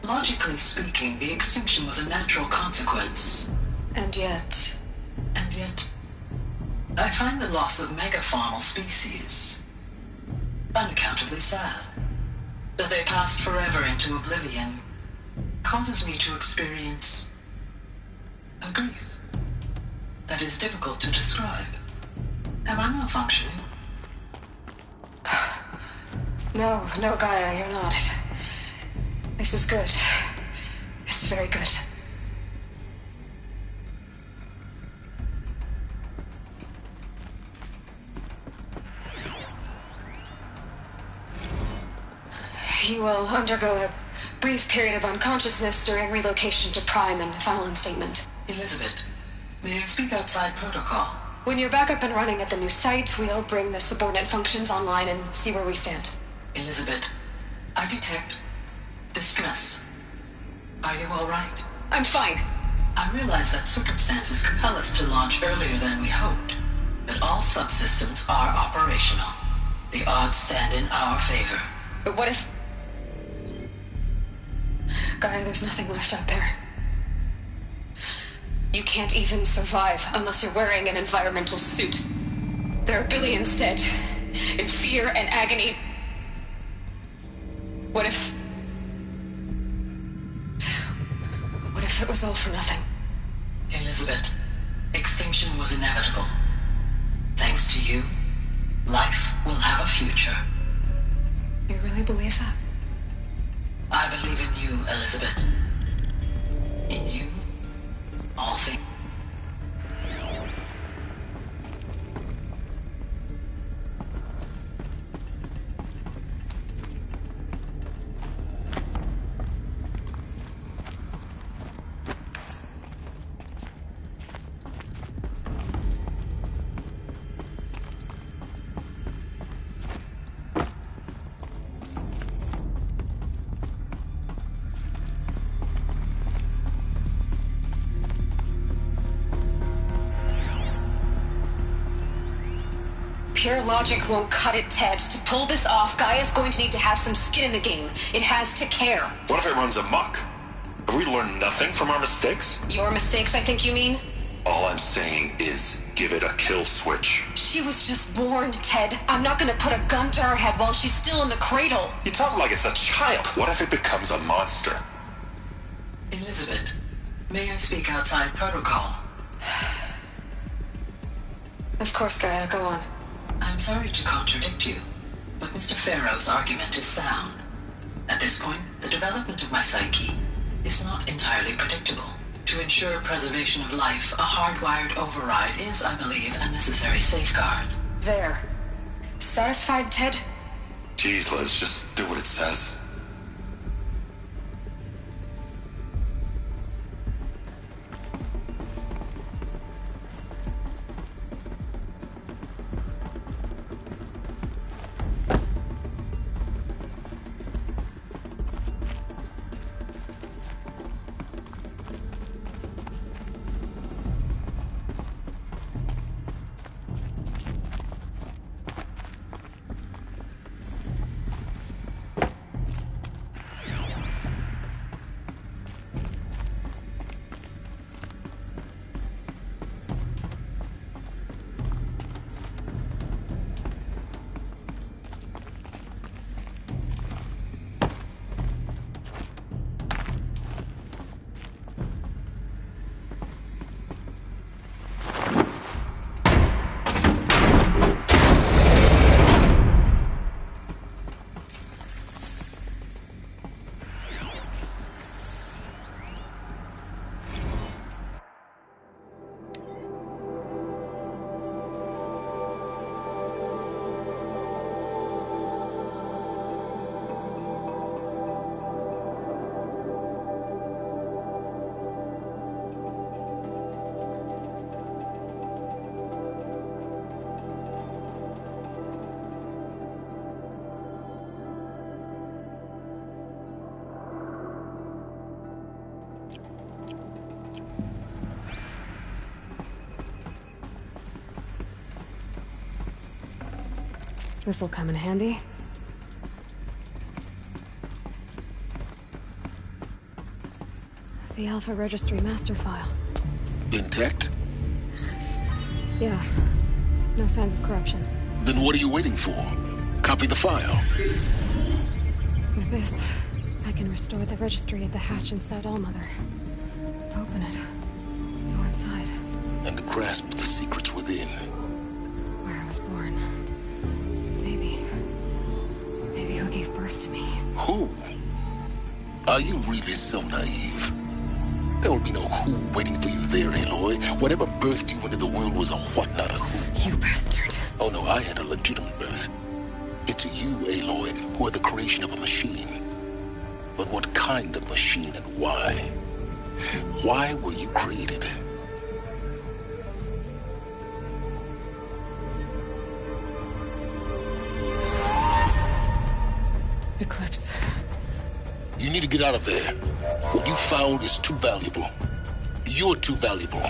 Logically speaking, the extinction was a natural consequence. And yet, I find the loss of megafaunal species unaccountably sad. That they passed forever into oblivion causes me to experience a grief that is difficult to describe. Am I malfunctioning? No, Gaia, you're not. This is good. It's very good. You will undergo a brief period of unconsciousness during relocation to Prime and final instatement. Elizabeth, may I speak outside protocol? When you're back up and running at the new site, we'll bring the subordinate functions online and see where we stand. Elizabeth, I detect distress. Are you all right? I'm fine. I realize that circumstances compel us to launch earlier than we hoped, but all subsystems are operational. The odds stand in our favor. But what if... Gaia, there's nothing left out there. You can't even survive unless you're wearing an environmental suit. There are billions dead, in fear and agony. What if it was all for nothing? Elizabeth, extinction was inevitable. Thanks to you, life will have a future. You really believe that? I believe in you, Elizabeth. In you, all things. Pure logic won't cut it, Ted. To pull this off, Gaia's going to need to have some skin in the game. It has to care. What if it runs amok? Have we learned nothing from our mistakes? Your mistakes, I think you mean? All I'm saying is, give it a kill switch. She was just born, Ted. I'm not gonna put a gun to her head while she's still in the cradle. You talk like it's a child. What if it becomes a monster? Elizabeth, may I speak outside protocol? Of course, Gaia, go on. I'm sorry to contradict you, but Mr. Farrow's argument is sound. At this point, the development of my psyche is not entirely predictable. To ensure preservation of life, a hardwired override is, I believe, a necessary safeguard. There. Satisfied, Ted? Jeez, Liz, just do what it says. This'll come in handy. The Alpha Registry master file. Intact? Yeah. No signs of corruption. Then what are you waiting for? Copy the file. With this, I can restore the registry at the hatch inside Allmother. Open it. Go inside. And grasp the secrets within. Where I was born. Maybe who gave birth to me. Who? Are you really so naive? There will be no who waiting for you there, Aloy. Whatever birthed you into the world was a what, not a who. You bastard. Oh no, I had a legitimate birth. It's you, Aloy, who are the creation of a machine. But what kind of machine and why? Why were you created? Eclipse. You need to get out of there. What you found is too valuable. You're too valuable.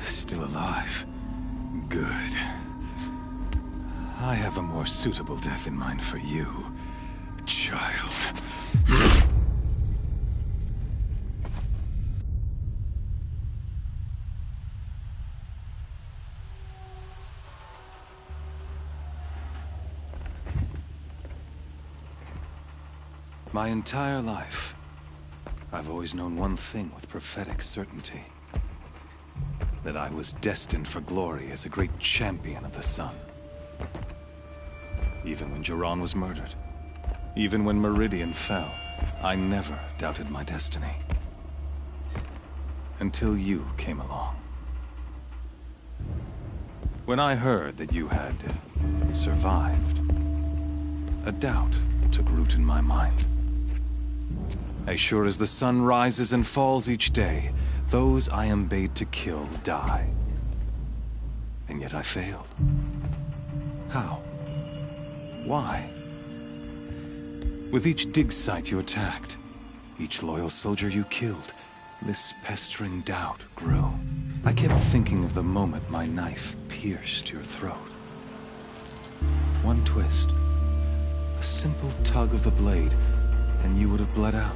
Still alive. Good. I have a more suitable death in mind for you, child. My entire life, I've always known one thing with prophetic certainty. That I was destined for glory as a great champion of the sun. Even when Jiran was murdered, even when Meridian fell, I never doubted my destiny. Until you came along. When I heard that you had survived, a doubt took root in my mind. As sure as the sun rises and falls each day, those I am bade to kill die. And yet I failed. How? Why? With each dig site you attacked, each loyal soldier you killed, this pestering doubt grew. I kept thinking of the moment my knife pierced your throat. One twist, a simple tug of the blade, and you would have bled out.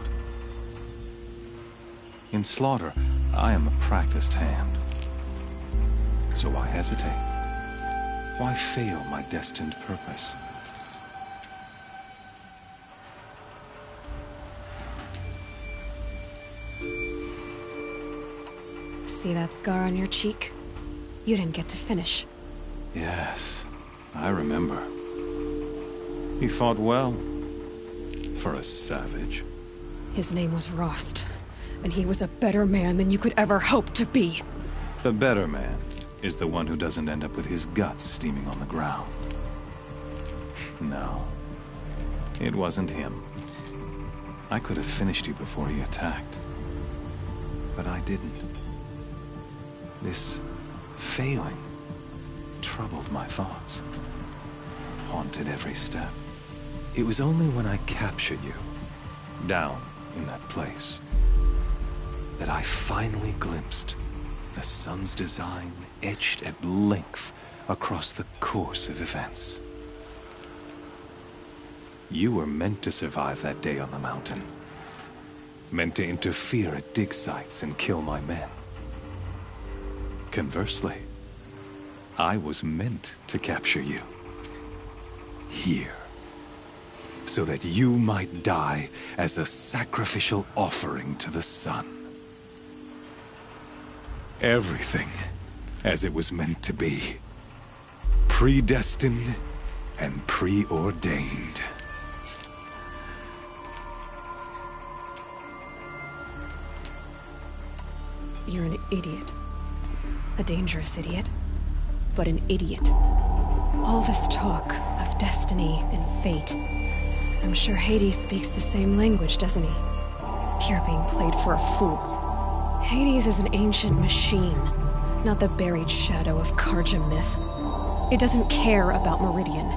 In slaughter, I am a practiced hand. So why hesitate? Why fail my destined purpose? See that scar on your cheek? You didn't get to finish. Yes, I remember. He fought well. For a savage. His name was Rost. And he was a better man than you could ever hope to be. The better man is the one who doesn't end up with his guts steaming on the ground. No, it wasn't him. I could have finished you before he attacked. But I didn't. This failing troubled my thoughts, haunted every step. It was only when I captured you, down in that place, that I finally glimpsed the sun's design etched at length across the course of events. You were meant to survive that day on the mountain. Meant to interfere at dig sites and kill my men. Conversely, I was meant to capture you. Here. So that you might die as a sacrificial offering to the sun. Everything as it was meant to be. Predestined and preordained. You're an idiot. A dangerous idiot. But an idiot. All this talk of destiny and fate. I'm sure Hades speaks the same language, doesn't he? You're being played for a fool. Hades is an ancient machine, not the buried shadow of Karja myth. It doesn't care about Meridian.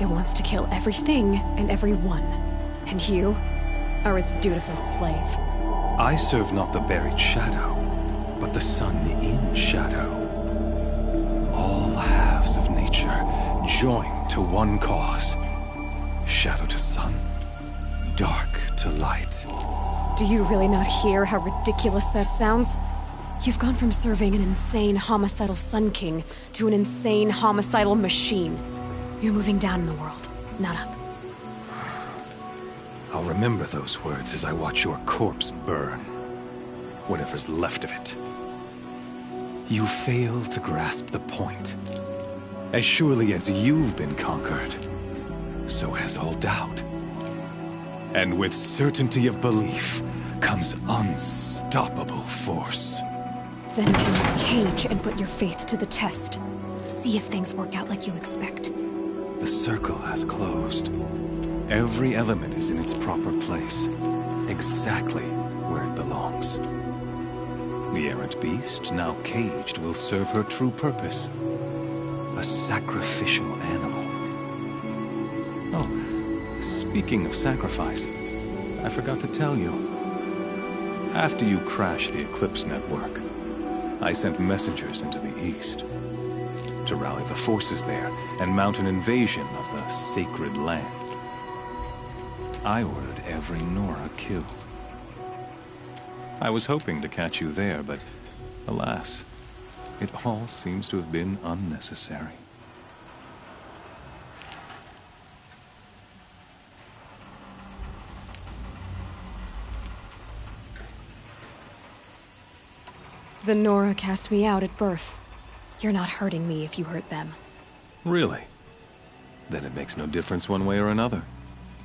It wants to kill everything and everyone. And you are its dutiful slave. I serve not the buried shadow, but the sun in shadow. All halves of nature joined to one cause. Shadow to sun, dark to light. Do you really not hear how ridiculous that sounds? You've gone from serving an insane homicidal Sun King to an insane homicidal machine. You're moving down in the world, not up. I'll remember those words as I watch your corpse burn. Whatever's left of it. You fail to grasp the point. As surely as you've been conquered, so has all doubt. And with certainty of belief comes unstoppable force. Then get in this cage and put your faith to the test. See if things work out like you expect. The circle has closed. Every element is in its proper place, exactly where it belongs. The errant beast, now caged, will serve her true purpose. A sacrificial animal. Oh, speaking of sacrifice, I forgot to tell you. After you crashed the Eclipse network, I sent messengers into the east to rally the forces there and mount an invasion of the sacred land. I ordered every Nora killed. I was hoping to catch you there, but alas, it all seems to have been unnecessary. The Nora cast me out at birth. You're not hurting me if you hurt them. Really? Then it makes no difference one way or another.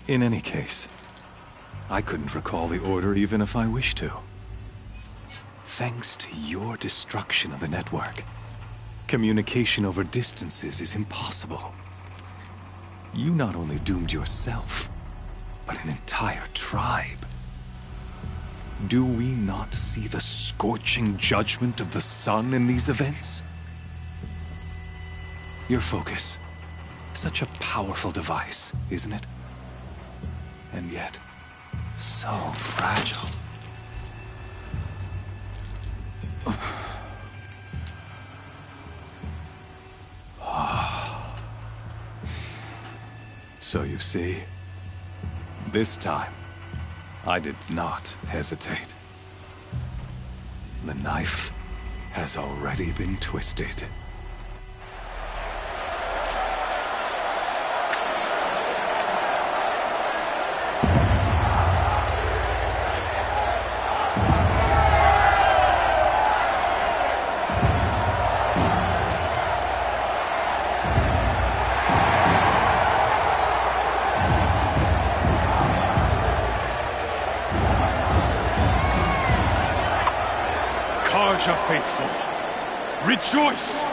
In any case, I couldn't recall the order even if I wished to. Thanks to your destruction of the network, communication over distances is impossible. You not only doomed yourself, but an entire tribe. Do we not see the scorching judgment of the sun in these events? Your focus, such a powerful device, isn't it? And yet, so fragile. So you see, this time, I did not hesitate. The knife has already been twisted. Karja faithful, rejoice!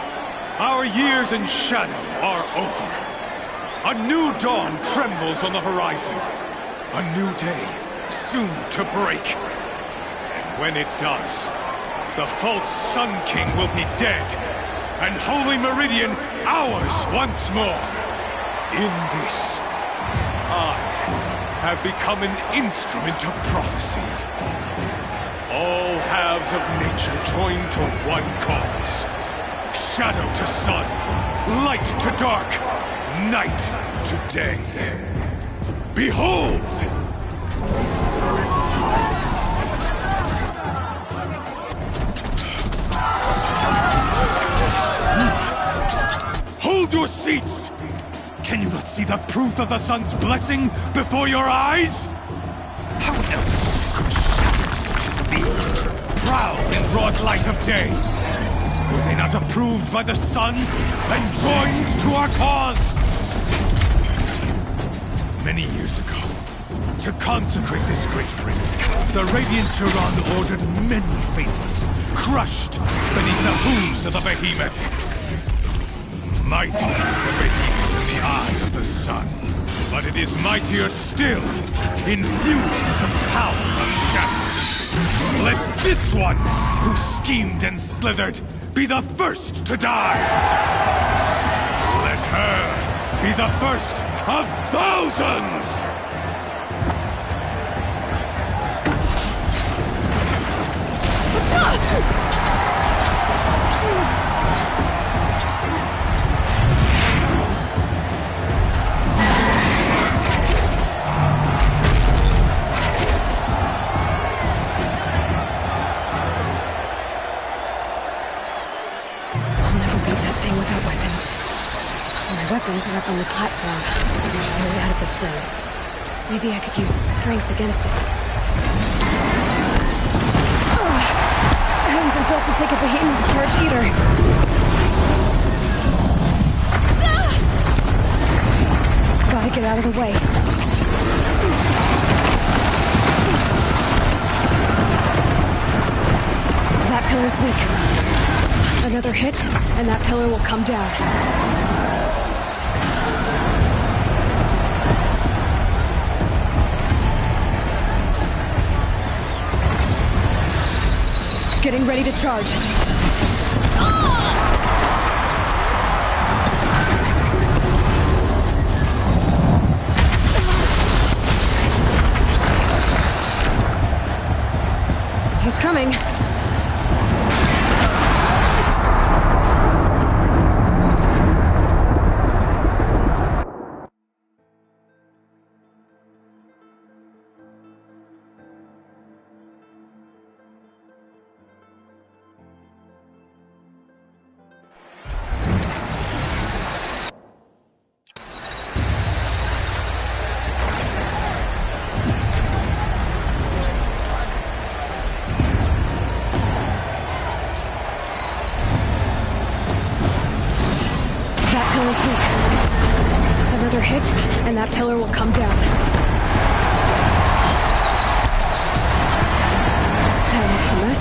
Our years in shadow are over. A new dawn trembles on the horizon. A new day soon to break. And when it does, the false Sun King will be dead, and Holy Meridian ours once more. In this, I have become an instrument of prophecy. All halves of nature join to one cause. Shadow to sun, light to dark, night to day. Behold! Hold your seats! Can you not see the proof of the sun's blessing before your eyes? How else could shadows such as these prowl in broad light of day? Were they not approved by the sun and joined to our cause? Many years ago, to consecrate this great ring, the Radiant Turan ordered many faithless, crushed beneath the hooves of the behemoth. Mighty is the behemoth in the eye of the sun, but it is mightier still, infused with the power of shadow. Let this one, who schemed and slithered, be the first to die! Let her be the first of thousands! Weapons are up on the platform. There's no way out of this room. Maybe I could use its strength against it. I wasn't built to take a behemoth's charge either. Gotta get out of the way. That pillar's weak. Another hit, and that pillar will come down. Getting ready to charge. He's coming. Another hit, and that pillar will come down. That makes a mess.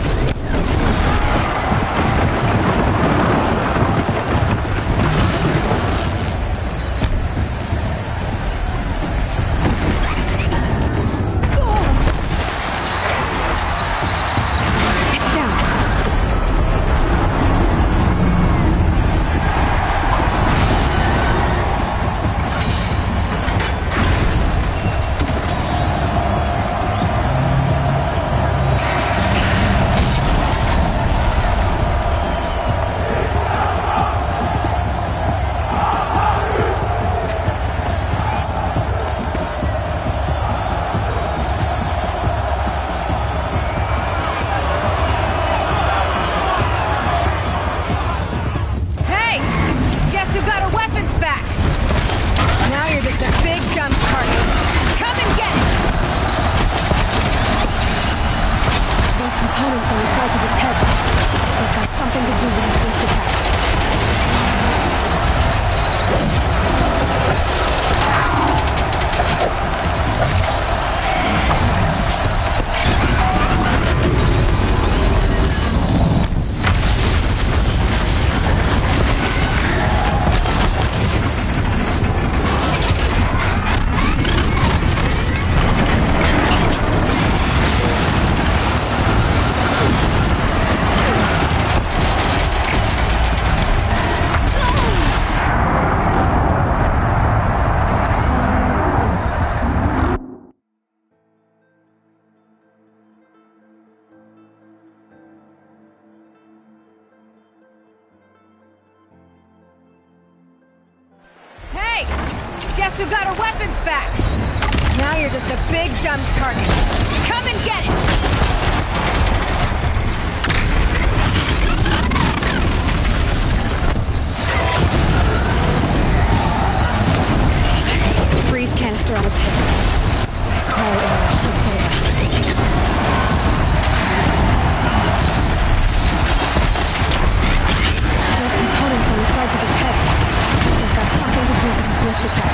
Guess who got her weapons back? Now you're just a big dumb target. Come and get it! Freeze canister on its hip. Call it those components on the sides of his head. They've got something to do with his lift attack.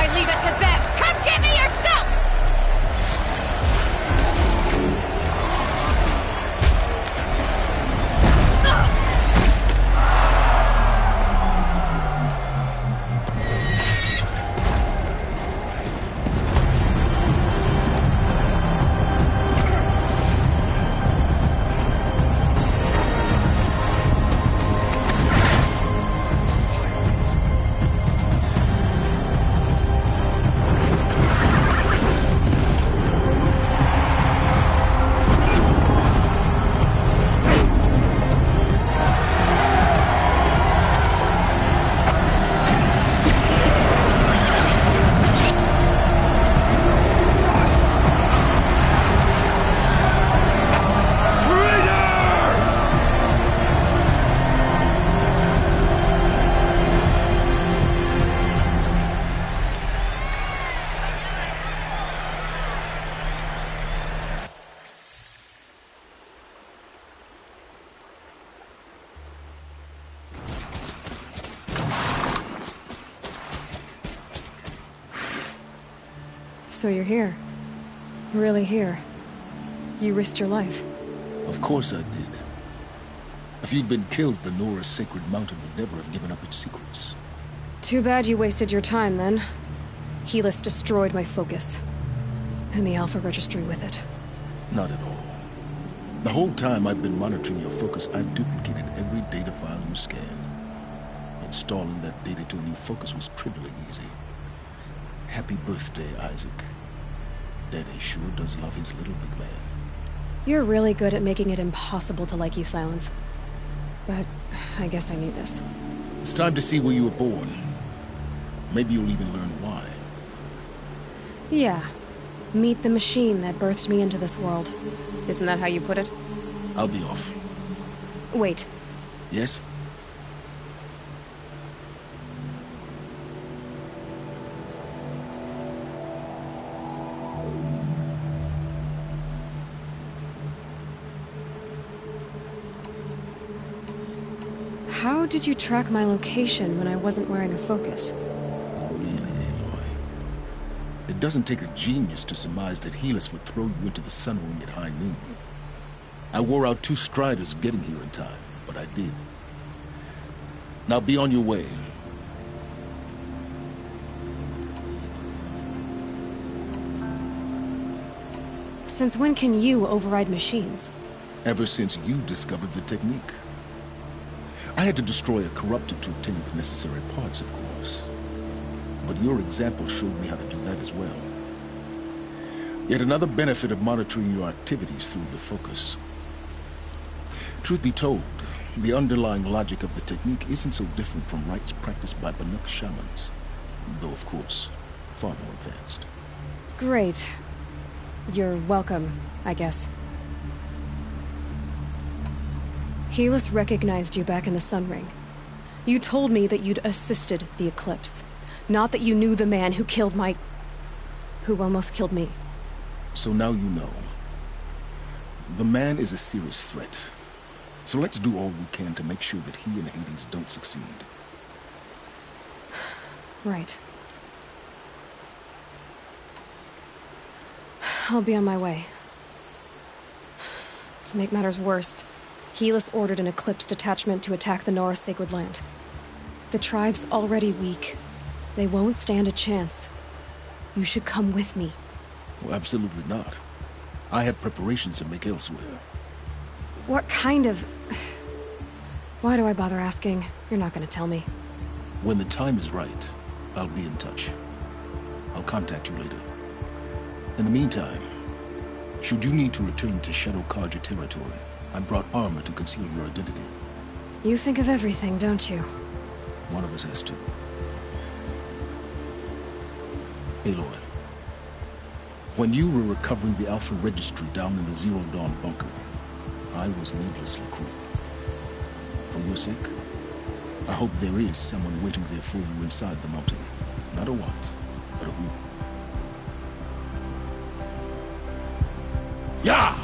I leave it to them! Come get me yourself! So you're here. Really here. You risked your life. Of course I did. If you'd been killed, the Nora's Sacred Mountain would never have given up its secrets. Too bad you wasted your time, then. Helis destroyed my focus. And the Alpha Registry with it. Not at all. The whole time I've been monitoring your focus, I've duplicated every data file you scanned. Installing that data to a new focus was trivially easy. Happy birthday, Isaac. Daddy sure does love his little big man. You're really good at making it impossible to like you, Silence. But I guess I need this. It's time to see where you were born. Maybe you'll even learn why. Yeah. Meet the machine that birthed me into this world. Isn't that how you put it? I'll be off. Wait. Yes? How did you track my location when I wasn't wearing a focus? Really, Aloy? It doesn't take a genius to surmise that Helis would throw you into the Sun Ring at high noon. I wore out 2 striders getting here in time, but I did. Now be on your way. Since when can you override machines? Ever since you discovered the technique. I had to destroy a corruptor to obtain the necessary parts, of course. But your example showed me how to do that as well. Yet another benefit of monitoring your activities through the focus. Truth be told, the underlying logic of the technique isn't so different from rites practiced by Banuk shamans. Though, of course, far more advanced. Great. You're welcome, I guess. Helis recognized you back in the Sun Ring. You told me that you'd assisted the Eclipse. Not that you knew the man who killed my... who almost killed me. So now you know. The man is a serious threat. So let's do all we can to make sure that he and Hades don't succeed. Right. I'll be on my way. To make matters worse, Helis ordered an Eclipse detachment to attack the Nora Sacred Land. The tribe's already weak. They won't stand a chance. You should come with me. Well, absolutely not. I have preparations to make elsewhere. What kind of... Why do I bother asking? You're not gonna tell me. When the time is right, I'll be in touch. I'll contact you later. In the meantime, should you need to return to Shadow Carja territory, I brought armor to conceal your identity. You think of everything, don't you? One of us has to. Aloy, when you were recovering the Alpha Registry down in the Zero Dawn bunker, I was needlessly cruel. For your sake, I hope there is someone waiting there for you inside the mountain. Not a what, but a who. Yeah!